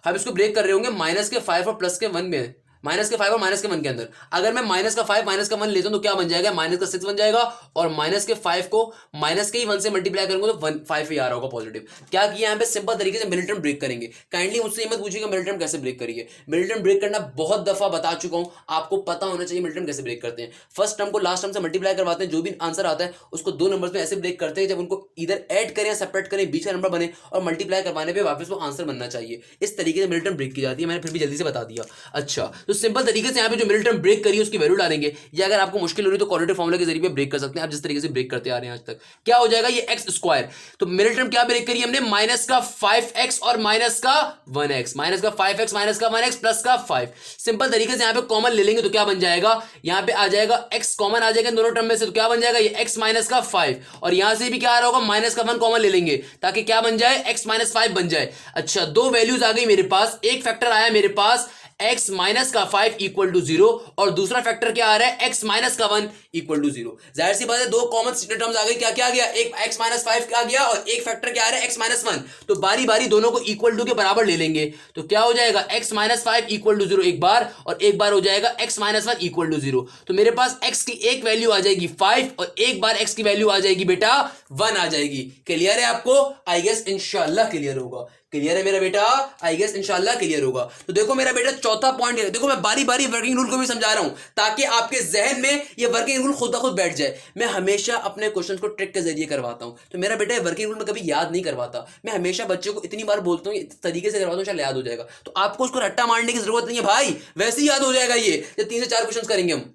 हम इसको ब्रेक कर रहे होंगे माइनस के 5 और प्लस के 1 में, माइनस के 5 और माइनस के 1 के अंदर। अगर मैं माइनस का 5 माइनस का 1 लेता हूं तो क्या बन जाएगा, माइनस का 6 बन जाएगा, और माइनस के 5 को माइनस के ही 1 से मल्टीप्लाई करूंगा तो 5 ही आ रहा होगा पॉजिटिव। क्या किया यहां पे, सिंपल तरीके से मिडिल टर्म ब्रेक करेंगे। काइंडली मुझसे मत पूछिएगा मिडिल टर्म कैसे ब्रेक करिए, मिडिल टर्म ब्रेक करना बहुत दफा बता चुका हूं, आपको पता होना चाहिए मिडिल टर्म कैसे ब्रेक करते हैं। फर्स्ट टर्म को लास्ट टर्म से मल्टीप्लाई करवाते हैं, जो भी आंसर आता है उसको दो नंबर्स में ऐसे ब्रेक करते हैं जब उनको इधर ऐड करें या सेपरेट करें, बीच का नंबर बने, और मल्टीप्लाई करवाने पे वापस वो आंसर बनना चाहिए। इस तरीके से मिडिल टर्म ब्रेक की जाती है, मैंने फिर भी जल्दी से बता दिया। अच्छा, तो सिंपल तरीके से जो मिडिल टर्म ब्रेक करिए उसकी वैल्यू डालेंगे, या अगर आपको मुश्किल हो रही है तो क्वाड्रेटिक फार्मूला के जरिए ब्रेक कर सकते हैं, आप जिस तरीके से ब्रेक करते आ रहे हैं आज तक। क्या हो जाएगा, ये एक्स स्क्वायर, तो मिडिल टर्म क्या ब्रेक करिए हमने, माइनस का 5x और माइनस का 1x, माइनस का 5x माइनस का 1x प्लस का 5। सिंपल तरीके से यहां पे कॉमन ले लेंगे तो क्या बन जाएगा, यहां पे आ जाएगा x कॉमन आ जाएगा इन दोनों टर्म में से, तो क्या बन जाएगा, ये x माइनस का 5, और यहां से भी क्या आ रहा होगा, माइनस का 1 कॉमन ले लेंगे ताकि क्या बन जाए, x माइनस 5 बन जाए। अच्छा, दो वैल्यूज आ गई मेरे पास, एक फैक्टर आया मेरे पास x माइनस का 5 इक्वल टू 0, और दूसरा फैक्टर क्या आ रहा है, x माइनस का 1 इक्वल टू 0। जाहिर सी बात है दो कॉमन टर्म्स आ गई, क्या क्या आ गया, एक x माइनस 5 आ गया और एक फैक्टर क्या आ रहा है, x माइनस 1। तो बारी बारी दोनों को इक्वल टू के बराबर ले लेंगे, तो क्या हो जाएगा, x माइनस 5 इक्वल टू 0 एक बार, और एक बार हो जाएगा x माइनस 1 इक्वल टू 0। तो मेरे पास x की एक वैल्यू आ जाएगी 5 और एक बार x की वैल्यू आ जाएगी बेटा 1 आ जाएगी। क्लियर है आपको, आई गेस इंशाल्लाह क्लियर होगा। क्लियर है मेरा बेटा, आई गेस इंशाल्लाह क्लियर होगा। तो देखो मेरा बेटा चौथा पॉइंट है, देखो मैं बारी बारी वर्किंग रूल को भी समझा रहा हूं ताकि आपके जहन में ये वर्किंग रूल खुद ब खुद बैठ जाए। मैं हमेशा अपने क्वेश्चंस को ट्रिक के जरिए करवाता हूं, तो मेरा बेटा वर्किंग रूल में कभी याद नहीं करवाता, मैं हमेशा बच्चों को इतनी बार बोलता हूं इस तरीके से करवाता हूं शायद याद हो जाएगा। तो आपको उसको रट्टा मारने की जरूरत नहीं है भाई, वैसे ही याद हो जाएगा ये 3 से 4 क्वेश्चन करेंगे हम।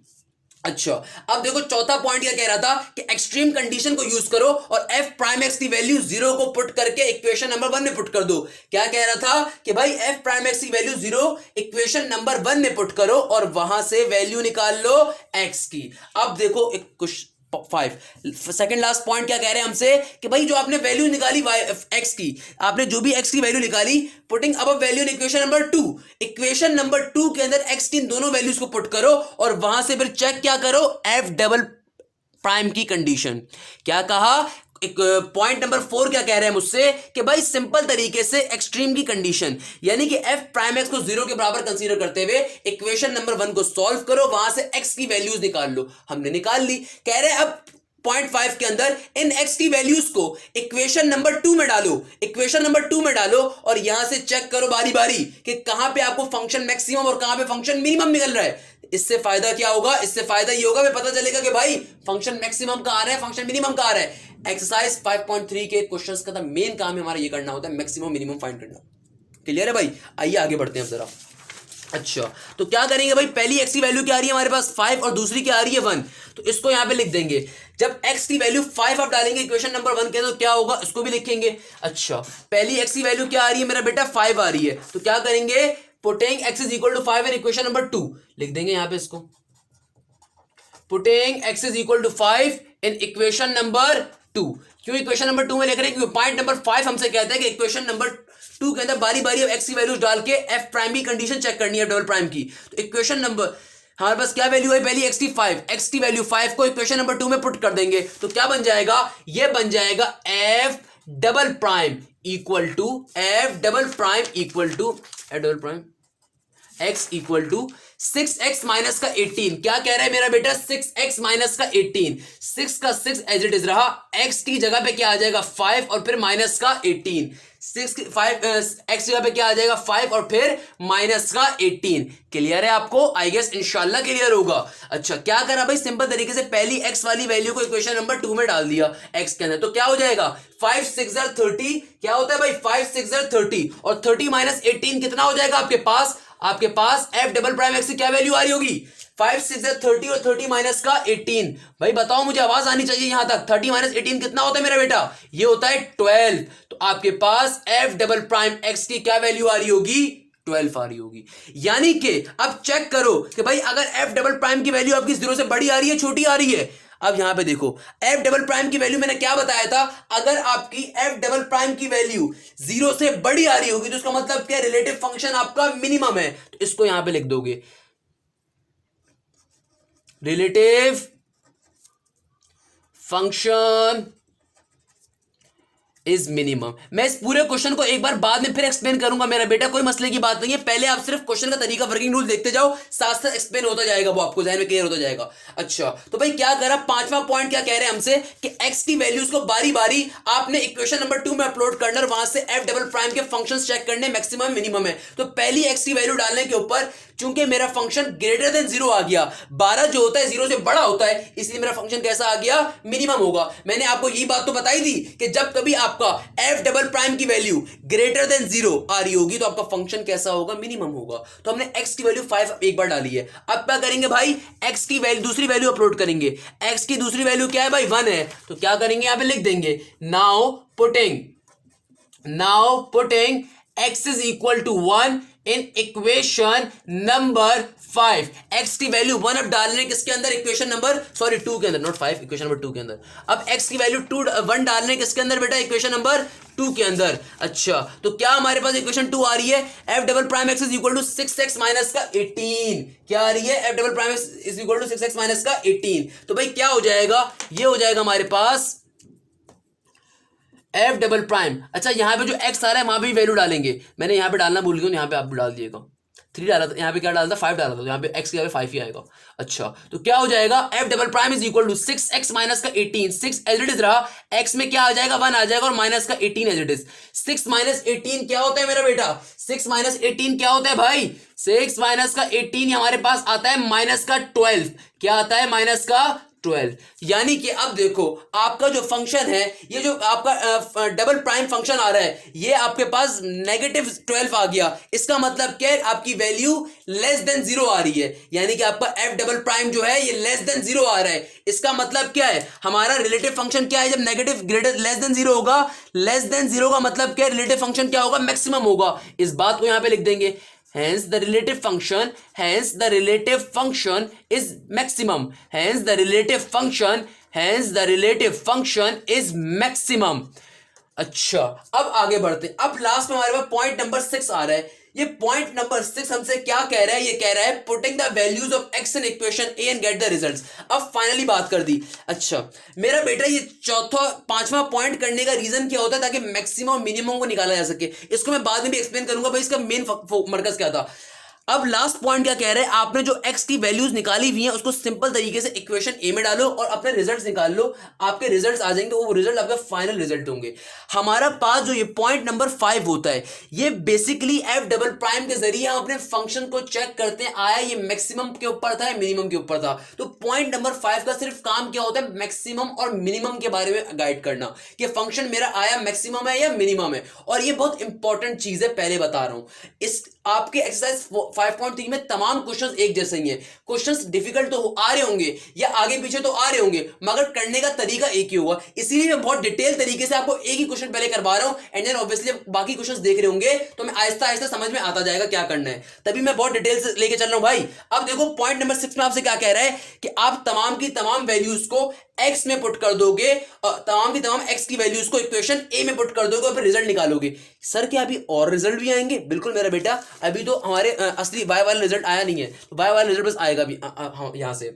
अच्छा, अब देखो चौथा पॉइंट क्या कह रहा था कि एक्सट्रीम कंडीशन को यूज करो और एफ प्राइम एक्स की वैल्यू 0 को पुट करके इक्वेशन नंबर 1 में पुट कर दो। क्या कह रहा था कि भाई एफ प्राइम एक्स की वैल्यू 0 इक्वेशन नंबर 1 में पुट करो और वहां से वैल्यू निकाल लो एक्स की। अब देखो एक कुछ 5 सेकंड लास्ट पॉइंट क्या कह रहे हैं हमसे कि भाई जो आपने वैल्यू निकाली एक्स की, आपने जो भी एक्स की वैल्यू निकाली, पुटिंग अब value in equation number 2, equation number 2 के अंदर एक्स की इन दोनों वैल्यूज को पुट करो और वहां से फिर चेक क्या करो, एफ डबल प्राइम की कंडीशन। क्या कहा, पॉइंट नंबर 4 क्या कह रहे हैं मुझसे कि भाई सिंपल तरीके से एक्सट्रीम की कंडीशन यानी कि एफ प्राइम एक्स को 0 के बराबर कंसीडर करते हुए इक्वेशन नंबर 1 को सॉल्व करो, वहां से एक्स की वैल्यूज निकाल लो। हमने निकाल ली। कह रहे हैं अब 0.5 के अंदर इन x की वैल्यूज को इक्वेशन नंबर 2 में डालो, इक्वेशन नंबर 2 में डालो और यहां से चेक करो बारी बारी कि कहां पे आपको फंक्शन मैक्सिमम और कहां पे फंक्शन मिनिमम निकल रहा है। इससे फायदा क्या होगा, इससे फायदा ये होगा, पता चलेगा कि भाई फंक्शन मैक्सिमम का आ रहा है, फंक्शन मिनिमम का आ रहा है। एक्सरसाइज 5.3 के क्वेश्चंस का मेन काम है हमारा ये करना होता है, मैक्सिमम मिनिमम फाइंड करना। क्लियर है भाई? आइए आगे बढ़ते हैं जरा। अच्छा, तो क्या करेंगे भाई, पहली x की वैल्यू क्या आ रही है हमारे पास 5 और दूसरी क्या आ रही है 1, तो इसको यहां पे लिख देंगे। जब x की वैल्यू 5 आप डालेंगे इक्वेशन नंबर 1 के तो क्या होगा, इसको भी लिखेंगे। अच्छा, पहली x की वैल्यू क्या आ रही है मेरा बेटा 5 आ रही है, तो क्या करेंगे, putting x is equal to 5 in equation number 2 लिख देंगे यहां पे इसको, putting x is equal to 5 in equation number 2। क्यों इक्वेशन नंबर 2 में लिख रहे हैं, क्योंकि पॉइंट नंबर 5 हमसे कहता है कि इक्वेशन नंबर 2 के अंदर बारी बारी अब x की वैल्यूज डाल के f प्राइम की कंडीशन चेक करनी है डबल प्राइम की। तो इक्वेशन नंबर हमारे पास क्या वैल्यू है, पहली x की 5, x की वैल्यू 5 को इक्वेशन नंबर 2 में पुट कर देंगे तो क्या बन जाएगा, ये बन जाएगा f double prime equal to f double prime equal to f double prime x equal to 6x minus का 18। क्या कह रहा है मेरा बेटा, 6x माइनस का 18, 6 का 6 एज इट इज रहा, x की जगह पे क्या आ जाएगा 5 और फिर माइनस का 18, 6 5 x जगह पे क्या आ जाएगा 5 और फिर माइनस का 18। क्लियर है आपको? आई गेस इंशाल्लाह क्लियर होगा। अच्छा, क्या करा भाई, सिंपल तरीके से पहली x वाली वैल्यू को इक्वेशन नंबर 2 में डाल दिया x के अंदर, तो क्या हो जाएगा 5 6 30, क्या होता है भाई 5 6 30 और 30 माइनस 18 कितना हो जाएगा आपके पास f डबल प्राइम x की क्या वैल्यू आ रही होगी, 5 6 30 और 30 माइनस का 18। भाई बताओ, मुझे आवाज आनी चाहिए यहां तक। 30 माइनस 18 कितना होता है मेरा बेटा, ये होता है 12। तो आपके पास f डबल प्राइम x की क्या वैल्यू आ रही होगी, 12 आ रही होगी। यानी कि अब चेक करो कि भाई अगर f डबल प्राइम की वैल्यू आपकी 0 से बड़ी आ रही है छोटी आ रही है। अब यहां पे देखो f डबल प्राइम की वैल्यू मैंने क्या बताया था, अगर आपकी f डबल प्राइम की वैल्यू 0 से बड़ी आ रही होगी तो इसका मतलब क्या, रिलेटिव फंक्शन आपका मिनिमम है। तो इसको यहां पे लिख दोगे, रिलेटिव फंक्शन इज मिनिमम। मैं इस पूरे क्वेश्चन को एक बार बाद में फिर एक्सप्लेन करूंगा मेरा बेटा, कोई मसले की बात नहीं है। पहले आप सिर्फ क्वेश्चन का तरीका, वर्किंग रूल देखते जाओ, साथ साथ एक्सप्लेन होता जाएगा, वो आपको ज़हन में क्लियर होता जाएगा। अच्छा, तो भाई क्या करा, पांचवा पॉइंट क्या कह रहे हैं हमसे कि x की वैल्यूज को बारी बारी आपने इक्वेशन नंबर 2 में अपलोड करना और वहां से f डबल प्राइम के फंक्शंस चेक करने, मैक्सिमम मिनिमम है। तो पहली x की वैल्यू डालने के ऊपर चूंकि मेरा फंक्शन ग्रेटर देन 0 आ गया, 12 जो होता है 0 से बड़ा होता है, इसलिए मेरा फंक्शन कैसा आ गया, मिनिमम होगा। मैंने आपको यही बात तो बताई थी कि जब कभी आपका f डबल प्राइम की वैल्यू ग्रेटर देन 0 आ रही होगी तो आपका फंक्शन कैसा होगा, मिनिमम होगा। तो हमने x की वैल्यू 5 एक बार डाली है। अब क्या करेंगे भाई, x की वैल्यू दूसरी वैल्यू अपलोड करेंगे। x की दूसरी वैल्यू क्या है भाई, 1 है। तो क्या करेंगे, यहां पे लिख देंगे now putting x is equal to 1 in equation number 5। x की वैल्यू 1 अब डालने किसके अंदर, इक्वेशन नंबर 2 के अंदर, नॉट 5, इक्वेशन नंबर 2 के अंदर। अब x की वैल्यू 1 डालने किसके अंदर बेटा, इक्वेशन नंबर 2 के अंदर। अच्छा, तो क्या हमारे पास इक्वेशन 2 आ रही है, f double prime x is equal to 6x minus का 18। क्या आ रही है, f double prime x is equal to 6x minus का 18। तो भाई क्या हो जाएगा, ये हो जाएगा हमारे पास f डबल प्राइम। अच्छा, यहां पे जो x आ रहा है वहां भी वैल्यू डालेंगे, मैंने यहां पे डालना भूल गया, यहां पे आप भी डाल दिएगा। 3 डाला था, यहाँ पे क्या डाला था, 5 डाला था, तो यहाँ पे x की जगह 5 ही आएगा। अच्छा, तो क्या हो जाएगा, f double prime is equal to 6x minus का 18। 6 एज इट इज रहा, x में क्या आ जाएगा, 1 आ जाएगा और माइनस का 18 एज इट इज। 6 माइनस 18 क्या होता है मेरा बेटा, 6 माइनस 18 क्या होता है भाई, 6 माइनस का 18 हमारे पास आता है माइनस का 12। क्या आता है, माइनस का 12। यानी कि अब देखो आपका जो फंक्शन है, ये जो आपका डबल प्राइम फंक्शन आ रहा है, ये आपके पास -12 आ गया। इसका मतलब क्या है, आपकी वैल्यू लेस देन 0 आ रही है। यानी कि आपका f डबल प्राइम जो है ये लेस देन 0 आ रहा है। इसका मतलब क्या है, हमारा रिलेटिव फंक्शन क्या है, जब नेगेटिव ग्रेटर लेस देन 0 होगा, लेस देन 0 का मतलब क्या है, रिलेटिव फंक्शन क्या होगा, मैक्सिमम होगा। इस बात को यहां पे लिख देंगे, hence the relative function is maximum, hence the relative function is maximum। अच्छा, अब आगे बढ़ते हैं। अब लास्ट में हमारे पास पॉइंट नंबर 6 आ रहा है। ये पॉइंट नंबर 6 हमसे क्या कह रहा है, ये कह रहा है putting the values of x in equation a and get the results. अब फाइनली बात कर दी। अच्छा मेरा बेटा, ये पांचवा पॉइंट करने का रीजन क्या होता है, ताकि मैक्सिमम मिनिमम को निकाला जा सके। इसको मैं बाद में भी एक्सप्लेन करूंगा भाई इसका मेन मरकज क्या था। अब लास्ट पॉइंट क्या कह रहे हैं, आपने जो x की वैल्यूज निकाली हुई हैं उसको सिंपल तरीके से इक्वेशन ए में डालो और अपने रिजल्ट्स निकाल लो, आपके रिजल्ट्स आ जाएंगे, वो रिजल्ट आपका फाइनल रिजल्ट होंगे। हमारा पास जो ये पॉइंट नंबर 5 होता है, ये बेसिकली एफ डबल प्राइम के जरिए हम अपने फंक्शन को चेक करते हैं, आया ये मैक्सिमम के ऊपर था या मिनिमम के ऊपर था। तो पॉइंट नंबर 5 का सिर्फ काम क्या होता है, मैक्सिमम और मिनिमम के बारे में गाइड करना कि फंक्शन मेरा आया मैक्सिमम है या मिनिमम है। और ये बहुत इंपॉर्टेंट चीज है, पहले बता रहा हूं। इस आपके एक्सरसाइज 5.3 में तमाम क्वेश्चंस एक जैसे ही हैं। क्वेश्चंस डिफिकल्ट तो आ रहे होंगे या आगे पीछे तो आ रहे होंगे, मगर करने का तरीका एक ही होगा। इसीलिए मैं बहुत डिटेल तरीके से आपको एक ही क्वेश्चन पहले करवा रहा हूं, एंड देन ऑब्वियसली बाकी क्वेश्चंस देख रहे होंगे तो मैं आहिस्ता आहिस्ता समझ में आता जाएगा क्या करना है, तभी मैं बहुत डिटेल से लेके चल रहा हूं भाई। अब देखो पॉइंट नंबर 6 में आपसे क्या कह रहा है कि आप तमाम की तमाम वैल्यूज को x में पुट कर दोगे, तमाम की तमाम x की वैल्यूज को इक्वेशन a में पुट कर दोगे और फिर रिजल्ट निकालोगे। सर क्या अभी और रिजल्ट भी आएंगे? बिल्कुल मेरा बेटा, अभी तो हमारे असली y वाला रिजल्ट आया नहीं है, तो y वाला रिजल्ट बस आएगा अभी यहां से।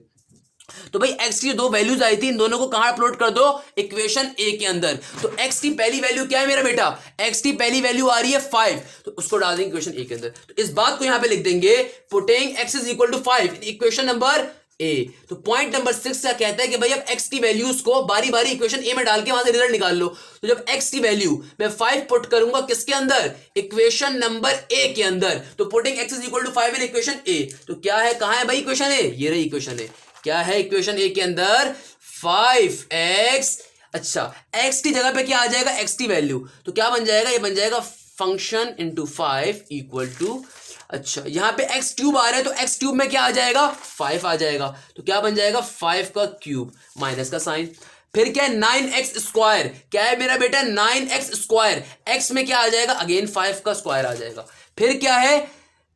तो भाई x की दो वैल्यूज आई थी, इन दोनों को कहां अपलोड कर दो, इक्वेशन a के अंदर। तो x की पहली वैल्यू क्या है मेरा बेटा, x की पहली वैल्यू आ रही है 5, तो उसको डाल देंगे इक्वेशन a के अंदर। तो इस बात को यहां पे लिख देंगे, putting x is equal to 5 in equation number A. तो पॉइंट नंबर 6 क्या कहता है कि भाई अब x की वैल्यूज को बारी बारी इक्वेशन ए में डाल के वहां से रिजल्ट निकाल लो। तो जब x की वैल्यू मैं 5 पुट करूंगा किसके अंदर, इक्वेशन नंबर ए के अंदर, तो putting x is equal to 5 in equation A. तो क्या है, कहां है भाई इक्वेशन ए, ये रही इक्वेशन ए। क्या है इक्वेशन ए के अंदर, 5x। अच्छा x की जगह पे क्या आ जाएगा, x की वैल्यू, तो क्या बन जाएगा, ये बन जाएगा फंक्शन इंटू 5 इक्वल टू, अच्छा यहां पे x क्यूब आ रहा है तो x क्यूब में क्या आ जाएगा, 5 आ जाएगा। तो क्या बन जाएगा, 5 का क्यूब, माइनस का साइन। फिर क्या है, 9x स्क्वायर, क्या है मेरा बेटा 9x स्क्वायर, x में क्या आ जाएगा, अगेन 5 का स्क्वायर आ जाएगा। फिर क्या है,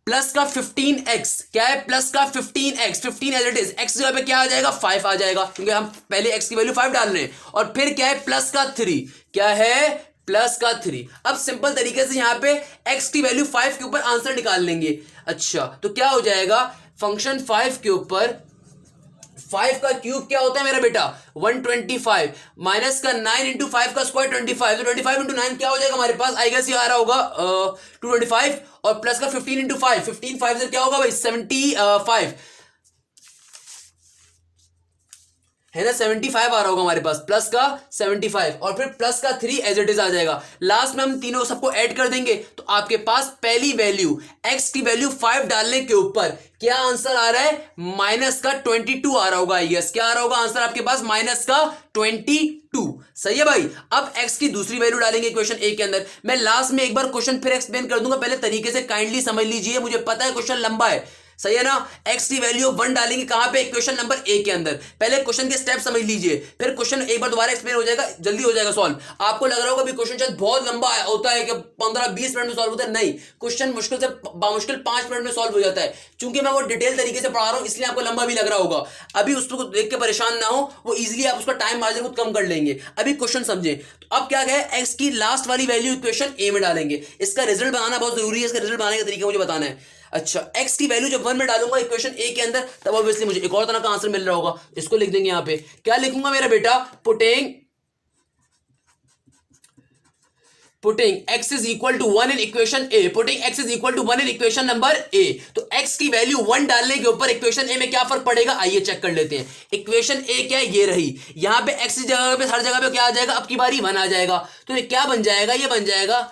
प्लस का 15x, क्या है प्लस का 15x, 15 as it is, x जगह पे क्या आ जाएगा, 5 आ जाएगा, क्योंकि हम पहले x की वैल्यू 5 डाल रहे हैं। और फिर क्या है, प्लस का 3, क्या है प्लस का 3। अब सिंपल तरीके से यहां पे x की वैल्यू 5 के ऊपर आंसर निकाल लेंगे। अच्छा तो क्या हो जाएगा, फंक्शन 5 के ऊपर 5 का क्यूब क्या होता है मेरा बेटा, 125, माइनस का 9 इंटू 5 का स्क्वायर 25, तो 25 इंटू 9 क्या हो जाएगा हमारे पास, आई गेस ये आ रहा होगा 225, और प्लस का 15 इंटू 5, 15 5 से क्या होगा भाई 75 है ना, 75 आ रहा होगा हमारे पास, प्लस का 75 और फिर प्लस का 3 एज इट इज आ जाएगा। लास्ट में हम तीनों सबको ऐड कर देंगे तो आपके पास पहली वैल्यू x की वैल्यू 5 डालने के ऊपर क्या आंसर आ रहा है, माइनस का 22 आ रहा होगा। यस, क्या आ रहा होगा आंसर आपके पास, माइनस का 22। सही है भाई। अब x की दूसरी वैल्यू डालेंगे इक्वेशन ए के अंदर। मैं लास्ट में एक बार क्वेश्चन फिर एक्सप्लेन कर दूंगा, पहले तरीके से काइंडली समझ लीजिए, मुझे पता है क्वेश्चन लंबा है, सही है ना। x की वैल्यू 1 डालेंगे कहां पे, इक्वेशन नंबर ए के अंदर। पहले क्वेश्चन के स्टेप समझ लीजिए, फिर क्वेश्चन एक बार दोबारा एक्सप्लेन हो जाएगा, जल्दी हो जाएगा सॉल्व। आपको लग रहा होगा क्वेश्चन शायद बहुत लंबा होता है कि 15-20 मिनट में सॉल्व होता है, नहीं, क्वेश्चन मुश्किल से बामुश्किल 5 मिनट में सॉल्व हो जाता है। चूंकि मैं वो डिटेल तरीके से पढ़ा रहा हूं इसलिए आपको लंबा भी लग रहा होगा। अभी उसको देख के परेशान ना हो, वो इजिली आप उसका टाइम मार्जिन खुद कम कर लेंगे। अभी क्वेश्चन समझे। तो अब क्या है, x की लास्ट वाली वैल्यू इक्वेशन ए में डालेंगे। इसका रिजल्ट बनाना बहुत जरूरी है, इसका रिजल्ट बनाने का तरीका मुझे बताना है। अच्छा x की वैल्यू जब 1 में डालूंगा इक्वेशन ए के अंदर, तब ऑब्वियसली मुझे एक और तरह का आंसर मिल रहा होगा। इसको लिख देंगे यहां पे, क्या लिखूंगा मेरा बेटा, putting x is equal to 1 in equation A, putting x is equal to 1 in equation number A. तो x की वैल्यू 1 डालने के ऊपर इक्वेशन ए में क्या फर्क पड़ेगा, आइए चेक कर लेते हैं। इक्वेशन ए क्या है, ये रही, यहां पे x की जगह पे हर जगह पे क्या आ जाएगा, अब की बारी 1 आ जाएगा। तो ये क्या बन जाएगा, ये बन जाएगा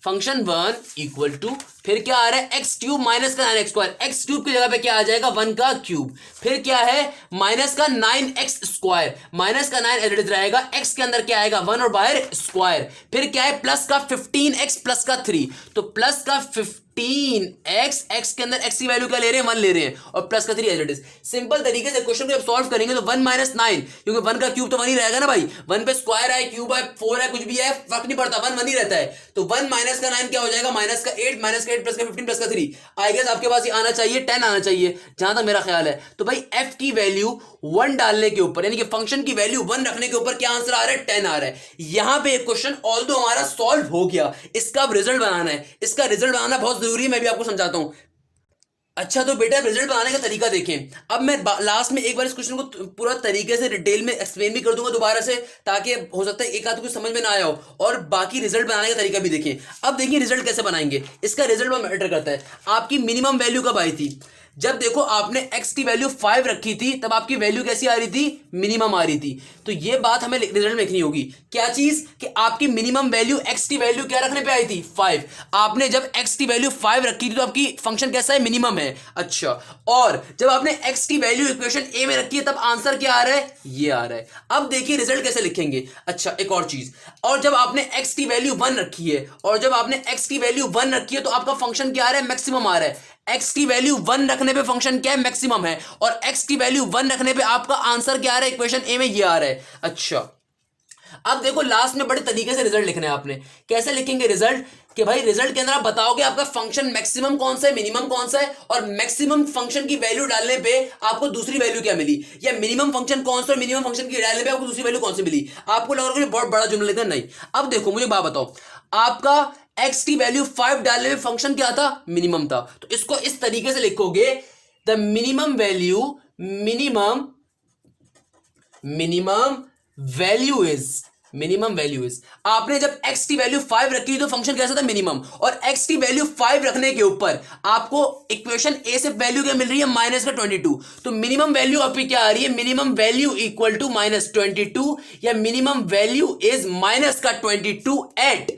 फंक्शन 1 इक्वल टू, फिर क्या आ रहा है एक्स क्यूब माइनस का 9x स्क्वायर, एक्स क्यूब की जगह पे क्या आ जाएगा 1 का क्यूब, फिर क्या है माइनस का 9x स्क्वायर, माइनस का 9 एडिट रहेगा, x के अंदर क्या आएगा 1 और बाहर स्क्वायर, फिर क्या है प्लस का 15x प्लस का 3, तो प्लस का 15x, x के अंदर x की वैल्यू क्या ले रहे हैं 1 ले रहे हैं, और प्लस का 3 एज इट इज। सिंपल तरीके से क्वेश्चन को जब सॉल्व करेंगे तो 1 माइनस 9, क्योंकि 1 का क्यूब तो 1 ही रहेगा ना भाई, 1 पे स्क्वायर है, क्यूब है, 4 है, कुछ भी है फर्क नहीं पड़ता, 1 1 ही रहता है। तो 1 माइनस का 9 क्या हो जाएगा, माइनस का 8, माइनस का 8 प्लस का 15 प्लस का 3, आई गेस आपके पास ये आना चाहिए 10 आना चाहिए जहां तक मेरा ख्याल है। तो भाई f की वैल्यू 1 डालने के ऊपर, यानी कि फंक्शन की वैल्यू 1 रखने के ऊपर क्या आंसर आ रहा है 10 आ रहा है। यहां पे एक क्वेश्चन ऑल्दो हमारा सॉल्व हो गया, इसका अब रिजल्ट बनाना है, इसका रिजल्ट बनाना बहुत जरूरी है, मैं भी आपको समझाता हूं। अच्छा तो बेटा रिजल्ट बनाने का तरीका देखें। अब मैं लास्ट में एक बार इस क्वेश्चन को पूरा तरीके से डिटेल में एक्सप्लेन भी कर दूंगा दोबारा से, ताकि हो सकता है एक आध कुछ समझ में ना आया हो, और बाकी रिजल्ट बनाने का तरीका भी देखें। अब देखिए रिजल्ट कैसे बनाएंगे, इसका रिजल्ट बहुत मैटर करता है। आपकी मिनिमम वैल्यू कब आई थी? जब देखो आपने x की वैल्यू 5 रखी थी, तब आपकी वैल्यू कैसी आ रही थी? मिनिमम आ रही थी। तो ये बात हमें रिजल्ट में लिखनी होगी। क्या चीज? कि आपकी मिनिमम वैल्यू x की वैल्यू क्या रखने पे आई थी? 5। आपने जब x की वैल्यू 5 रखी थी तो आपकी फंक्शन कैसा है? मिनिमम है। अच्छा, और जब आपने x की वैल्यू इक्वेशन a में रखी है तब आंसर क्या आ रहा है? ये आ रहा है। अब देखिए रिजल्ट कैसे लिखेंगे। अच्छा एक और चीज, और जब आपने x की वैल्यू 1 रखी है, और जब आपने x की वैल्यू 1 रखी है तो आपका फंक्शन क्या आ रहा है? मैक्सिमम आ रहा है। x की वैल्यू 1 रखने पे फंक्शन क्या है? मैक्सिमम है। और x की वैल्यू 1 रखने पे आपका आंसर क्या आ रहा है? इक्वेशन ए में ये आ रहा है। अच्छा, अब देखो लास्ट में बड़े तरीके से रिजल्ट लिखना है आपने। कैसे लिखेंगे रिजल्ट? कि भाई रिजल्ट के अंदर आप बताओगे आपका फंक्शन मैक्सिमम कौन सा है, मिनिमम कौन सा है, और मैक्सिमम फंक्शन की वैल्यू डालने पे आपको दूसरी वैल्यू क्या मिली, या मिनिमम फंक्शन कौन सा और मिनिमम फंक्शन की डालने पे आपको दूसरी वैल्यू कौन सी मिली। आपको लग रहा है बहुत बड़ा जुमला लिखना, नहीं। अब देखो मुझे बात बताओ, आपका x की वैल्यू 5 डालने में फंक्शन क्या था? मिनिमम था। तो इसको इस तरीके से लिखोगे, the minimum value, minimum value is आपने जब x की वैल्यू 5 रखी तो फंक्शन कैसा था? मिनिमम। और x की वैल्यू 5 रखने के ऊपर आपको इक्वेशन ए से वैल्यू क्या मिल रही है? माइनस का 22। तो मिनिमम वैल्यू आपकी क्या आ रही है? Minimum value equal to minus 22, या मिनिमम वैल्यू इज माइनस का 22 at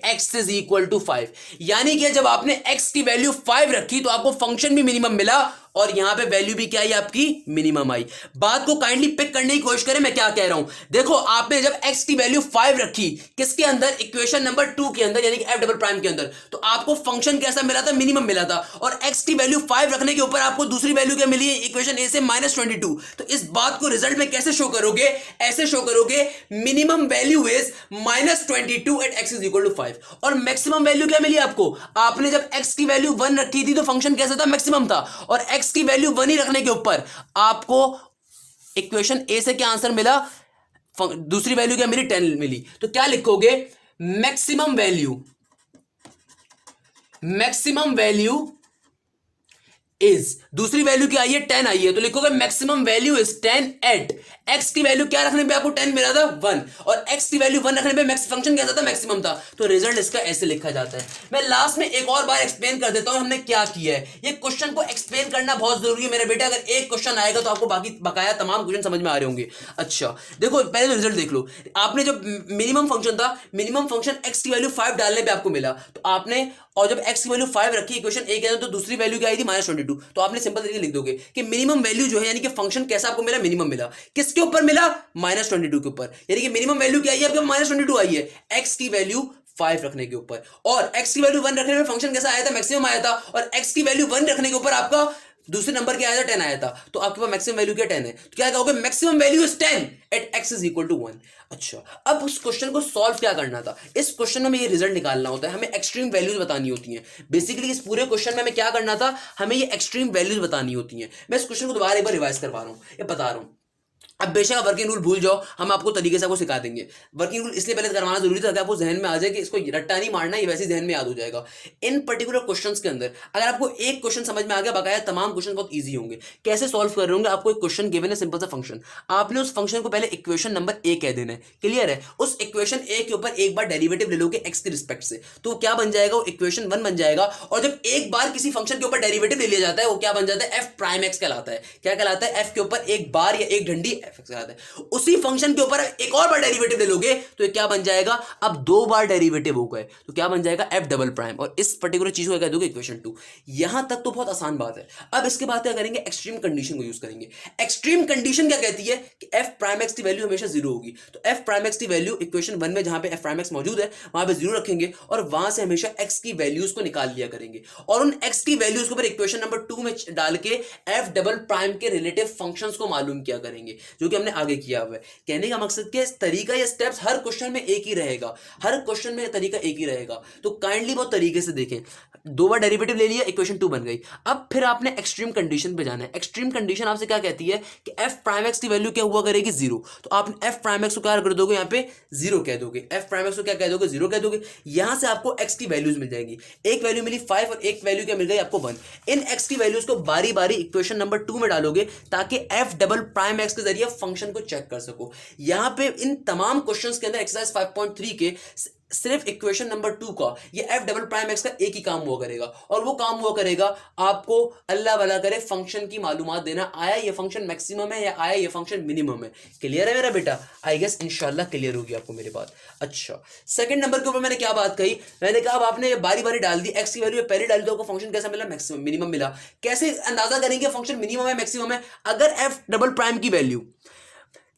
x is equal to 5। यानी कि जब आपने x की वैल्यू 5 रखी तो आपको फंक्शन भी मिनिमम मिला, और यहां पे वैल्यू भी क्या आई? आपकी मिनिमम आई। बात को काइंडली पिक करने की कोशिश करें मैं क्या कह रहा हूं। देखो आपने जब x की वैल्यू 5 रखी, किसके अंदर? इक्वेशन नंबर 2 के अंदर, यानी कि f डबल प्राइम के अंदर, तो आपको फंक्शन कैसा मिला था? मिनिमम मिला था। और x की वैल्यू 5 रखने के ऊपर आपको दूसरी वैल्यू क्या मिली है? इक्वेशन ए से माइनस 22। तो इस बात को रिजल्ट में कैसे शो करोगे? ऐसे शो करोगे, minimum value is minus 22 at x is equal to 5। और मैक्सिमम वैल्यू क्या मिली आपको? आपने जब x की वैल्यू 1 रखी थी तो फंक्शन कैसा था? मैक्सिमम था। और x की वैल्यू 1 ही रखने के ऊपर आपको इक्वेशन ए से क्या आंसर मिला? दूसरी वैल्यू क्या मिली? 10 मिली। तो क्या लिखोगे? मैक्सिमम वैल्यू इज, दूसरी वैल्यू क्या आई है? 10 आई है। तो लिखोगे maximum value is 10 at x की वैल्यू क्या रखने पे आपको 10 मिला था? 1। और x की वैल्यू 1 रखने पे फंक्शन कैसा था? मैक्सिमम था। तो रिजल्ट इसका ऐसे लिखा जाता है। मैं लास्ट में एक और बार एक्सप्लेन कर देता हूं हमने क्या किया है। ये क्वेश्चन को एक्सप्लेन करना बहुत जरूरी है मेरे बेटे। अगर एक क्वेश्चन आएगा तो आपको बाकी बकाया तमाम क्वेश्चन समझ में आ रहे होंगे। अच्छा देखो पहले तो रिजल्ट देख लो। आपने जो मिनिमम फंक्शन था, मिनिमम फंक्शन x की वैल्यू 5 डालने पे आपको मिला, तो आपने, और जब x की वैल्यू 5 रखी इक्वेशन ए के अंदर, तो दूसरी वैल्यू क्या आई थी? माइनस 22। तो आपने सिंपल तरीके लिख दोगे कि मिनिमम वैल्यू जो है, यानी कि फंक्शन कैसा आपको मिला? मिनिमम मिला। किसके ऊपर मिला? माइनस 22 के ऊपर। यानी कि मिनिमम वैल्यू क्या आई है आपके? माइनस 22 आई है x की वैल्यू 5 रखने के ऊपर। और x की वैल्यू 1 रखने में फंक्शन कैसा आया था? मैक्सिमम आया था। और x की वैल्यू 1 रखने के ऊपर आपका दूसरे नंबर क्या आया था? 10 आया था। तो आपके पास मैक्सिमम वैल्यू क्या? 10 है। तो क्या कहोगे? Maximum value is 10 at x is equal to 1। अच्छा, अब उस क्वेश्चन को सॉल्व क्या करना था? इस क्वेश्चन में ये रिजल्ट निकालना होता है, हमें एक्सट्रीम वैल्यूज बतानी होती हैं। बेसिकली इस पूरे क्वेश्चन में हमें क्या करना था? हमें ये एक्सट्रीम वैल्यूज बतानी होती हैं। मैं इस क्वेश्चन को दोबारा एक बार रिवाइज करवा रहा हूँ, ये बता रहा हूँ। अब बेशक आप वर्किंग रूल भूल जाओ, हम आपको तरीके से आपको सिखा देंगे। वर्किंग रूल इसलिए पहले करवाना जरूरी था ताकि आपको जहन में आ जाए कि इसको रट्टा नहीं मारना, ये वैसे जहन में याद हो जाएगा। इन पर्टिकुलर क्वेश्चंस के अंदर अगर आपको एक क्वेश्चन समझ में आ गया, बकाया तमाम क्वेश्चन बहुत ईजी होंगे। कैसे सॉल्व कर रहे होंगे? आपको एक क्वेश्चन गिवन है, सिंपल सा फंक्शन, आपने उस फंक्शन को पहले इक्वेशन नंबर ए कह देना है। क्लियर है? उस इक्वेशन ए के ऊपर एक बार डेरिवेटिव ले लोगे एक्स के रिस्पेक्ट से, तो क्या बन जाएगा? वो इक्वेशन 1 बन जाएगा। और जब एक बार किसी फंक्शन के ऊपर डेरिवेटिव ले लिया जाता है, वो क्या बन जाता है? एफ प्राइम एक्स कहलाता है। क्या कहलाता है? एफ के ऊपर एक बार या एक डंडी एफ एक्स कहलाता है। उसी फंक्शन के ऊपर एक और बार डेरिवेटिव ले लोगे तो ये क्या बन जाएगा? अब 2 बार डेरिवेटिव हो गए तो क्या बन जाएगा? F double prime. और इस पर्टिकुलर चीज को कह दोगे इक्वेशन 2। यहां तक तो बहुत आसान बात है। अब इसके बाद क्या करेंगे? एक्सट्रीम कंडीशन को यूज करेंगे। एक्सट्रीम कंडीशन क्या कहती है? कि एफ प्राइम एक्स की वैल्यू हमेशा 0 होगी। तो एफ प्राइम एक्स की वैल्यू इक्वेशन 1 में जहां पे एफ प्राइम एक्स मौजूद है वहां पे 0 रखेंगे, और वहां से हमेशा एक्स की वैल्यूज को निकाल लिया करेंगे, और उन एक्स की वैल्यूज को इक्वेशन नंबर 2 में डाल के एफ डबल प्राइम के रिलेटिव फंक्शंस को मालूम किया करेंगे, जो कि हमने आगे किया हुआ है। कहने का मकसद क्या है? तरीका या स्टेप्स हर क्वेश्चन में एक ही रहेगा, हर क्वेश्चन में तरीका एक ही रहेगा। तो काइंडली बहुत तरीके से देखें। दो बार डेरिवेटिव ले लिया, इक्वेशन 2 बन गई। अब फिर आपने एक्सट्रीम कंडीशन पे जाना है। एक्सट्रीम कंडीशन आपसे क्या कहती है कि एफ प्राइम एक्स की वैल्यू क्या हुआ करेगी, जीरो। तो आप एफ प्राइम एक्स को क्या कर दोगे, यहाँ पे जीरो कह दोगे। एफ प्राइम एक्स को क्या कह दोगे, जीरो कह दोगे। यहां से आपको एक्स की वैल्यूज मिल जाएंगी। एक वैल्यू मिली 5 और एक वैल्यू क्या मिल गई आपको 1। इन एक्स की वैल्यूज को बारी बारी इक्वेशन नंबर 2 में डालोगे ताकि एफ डबल प्राइम एक्स के जरिए फंक्शन को चेक कर सको। यहां पे इन तमाम क्वेश्चंस के अंदर एक्सरसाइज 5.3 के सिर्फ इक्वेशन नंबर 2 का ये एफ डबल प्राइम एक्स का एक ही काम हुआ करेगा, और वो काम हुआ करेगा आपको अल्लाह भला करे फंक्शन की मालूमात देना, आया ये फंक्शन मैक्सिमम है या आया ये फंक्शन मिनिमम है। क्लियर है मेरा बेटा? आई गेस इंशाल्लाह क्लियर होगी आपको मेरी बात। अच्छा, सेकंड नंबर के ऊपर मैंने क्या बात कही, मैंने कहा अब आपने बारी बारी डाल दी, एक्स की वैल्यू पहले डाल दो, आपको फंक्शन कैसा मिला, मैक्सिमम मिनिमम मिला। कैसे अंदाजा करेंगे फंक्शन मिनिमम है मैक्सिमम है? अगर एफ डबल प्राइम की वैल्यू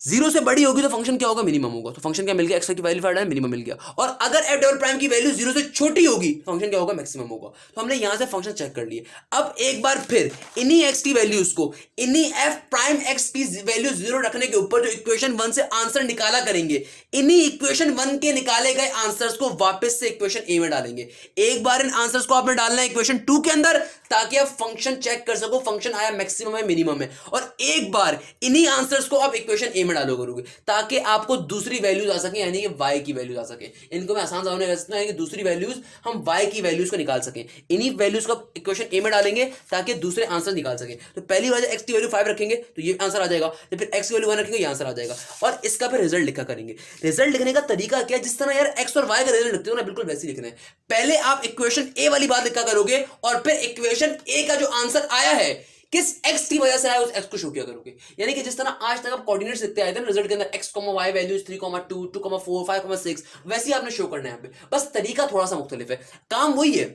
जीरो से बड़ी होगी तो फंक्शन क्या होगा, मिनिमम होगा। तो फंक्शन क्या मिल गया, एक्स की वैल्यू फाइंड मिनिमम मिल गया। और अगर एफ डबल प्राइम की वैल्यू जीरो से छोटी होगी फंक्शन क्या होगा, मैक्सिमम होगा। तो हमने यहां से फंक्शन चेक कर लिए। अब एक बार फिर इन्हीं एक्स की वैल्यूज को इन्हीं एफ प्राइम एक्स की वैल्यू जीरो रखने के ऊपर जो इक्वेशन 1 से आंसर निकाला करेंगे, इन्हीं इक्वेशन 1 के निकाले गए आंसर्स को वापस से इक्वेशन ए में डालेंगे। एक बार इन आंसर्स को आपने डालना है इक्वेशन 2 के अंदर ताकि आप फंक्शन चेक कर सको फंक्शन आया मैक्सिमम है मिनिमम है, और एक बार इन्हीं आंसर्स को आप इक्वेशन ए में डालो करोगे ताकि आपको दूसरी वैल्यूज आ सके, यानी कि y की वैल्यूज आ सके। इनको मैं आसान समझने कह सकता हूं कि दूसरी वैल्यूज हम y की वैल्यूज को निकाल सकें। इन्हीं वैल्यूज को इक्वेशन ए में डालेंगे ताकि दूसरे आंसर निकाल सकें। तो पहली बार x की वैल्यू 5 रखेंगे तो ये आंसर आ जाएगा, तो फिर x की वैल्यू 1 रखेंगे ये आंसर आ जाएगा, और इसका फिर रिजल्ट लिखा करेंगे। रिजल्ट लिखने का तरीका क्या है, जिस तरह यार x और y का रिजल्ट लिखते हो ना, बिल्कुल वैसे ही लिखना है। पहले आप इक्वेशन ए वाली बात लिखा करोगे और फिर इक्वेशन ए का जो आंसर आया है किस x की वजह से आया उस x को शो किया करोगे। यानी कि जिस तरह आज तक आप कोऑर्डिनेट्स लिखते आए थे ना रिजल्ट के अंदर, x, y वैल्यूज 3, 2, 2, 4, 5, 6, वैसे ही आपने शो करना है यहाँ पे, बस तरीका थोड़ा सा मुख्तलिफ है, काम वही है।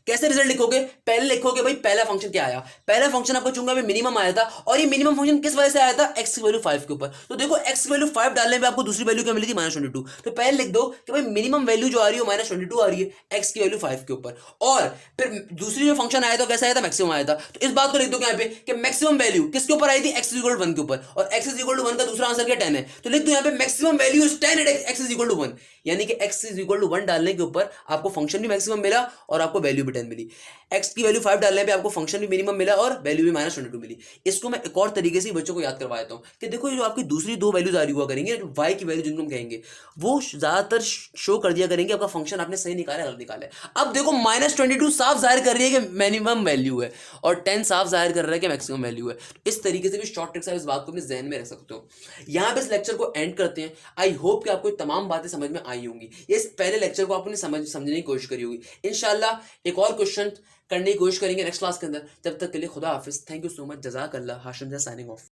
कैसे रिजल्ट लिखोगे, पहले लिखोगे भाई पहला फंक्शन क्या आया, पहला फंक्शन आपको चूंगा मिनिमम आया था, और ये मिनिमम फंक्शन किस वजह से आया था, x की वैल्यू 5 के ऊपर। तो देखो x की वैल्यू 5 डालने पे आपको दूसरी वैल्यू क्या मिली थी, -22। तो पहले लिख दो कि भाई मिनिमम वैल्यू जो आ रही है -22 आ रही है x की वैल्यू 5 के ऊपर, और फिर दूसरी जो फंक्शन आया था कैसा आया था, मैक्सिमम आया था। तो इस बात को लिख दो यहाँ पे कि मैक्सिमम वैल्यू किसके ऊपर आई थी, x = 1 के ऊपर, और x = 1 का दूसरा आंसर क्या 10 है। तो लिख दो यहाँ पे maximum value is 10 at x = 1, यानी कि x = 1 डालने के ऊपर आपको फंक्शन भी मैक्सिमम मिला और आपको वैल्यू भी 10 मिली। x की वैल्यू 5 डालने पे आपको फंक्शन भी मिनिमम मिला और वैल्यू भी -22 मिली। इसको मैं एक और तरीके से बच्चों को याद करवा देता हूं कि देखो जो आपकी दूसरी दो वैल्यूज आ रही हुआ करेंगे, y की वैल्यू जिनको हम कहेंगे, वो ज्यादातर शो कर दिया करेंगे आपका फंक्शन आपने सही निकाला है गलत निकाला है। अब देखो -22 साफ जाहिर कर रही है कि मिनिमम वैल्यू है, और 10 साफ जाहिर कर रहा है कि मैक्सिमम वैल्यू है। इस तरीके से भी शॉर्ट ट्रिक्स आप इस बात को अपने जहन में रख सकते हो। यहाँ पे इस लेक्चर को एंड करते हैं। आई होप कि आपको तमाम बातें समझ में आई होंगी। इस पहले लेक्चर को आपने समझने की कोशिश करी होगी। इंशाल्लाह एक और क्वेश्चन करने की कोशिश करेंगे नेक्स्ट क्लास के अंदर। तब तक के लिए खुदा हाफिज, थैंक यू सो मच, जज़ाकल्लाह, हाशिम साइनिंग ऑफ।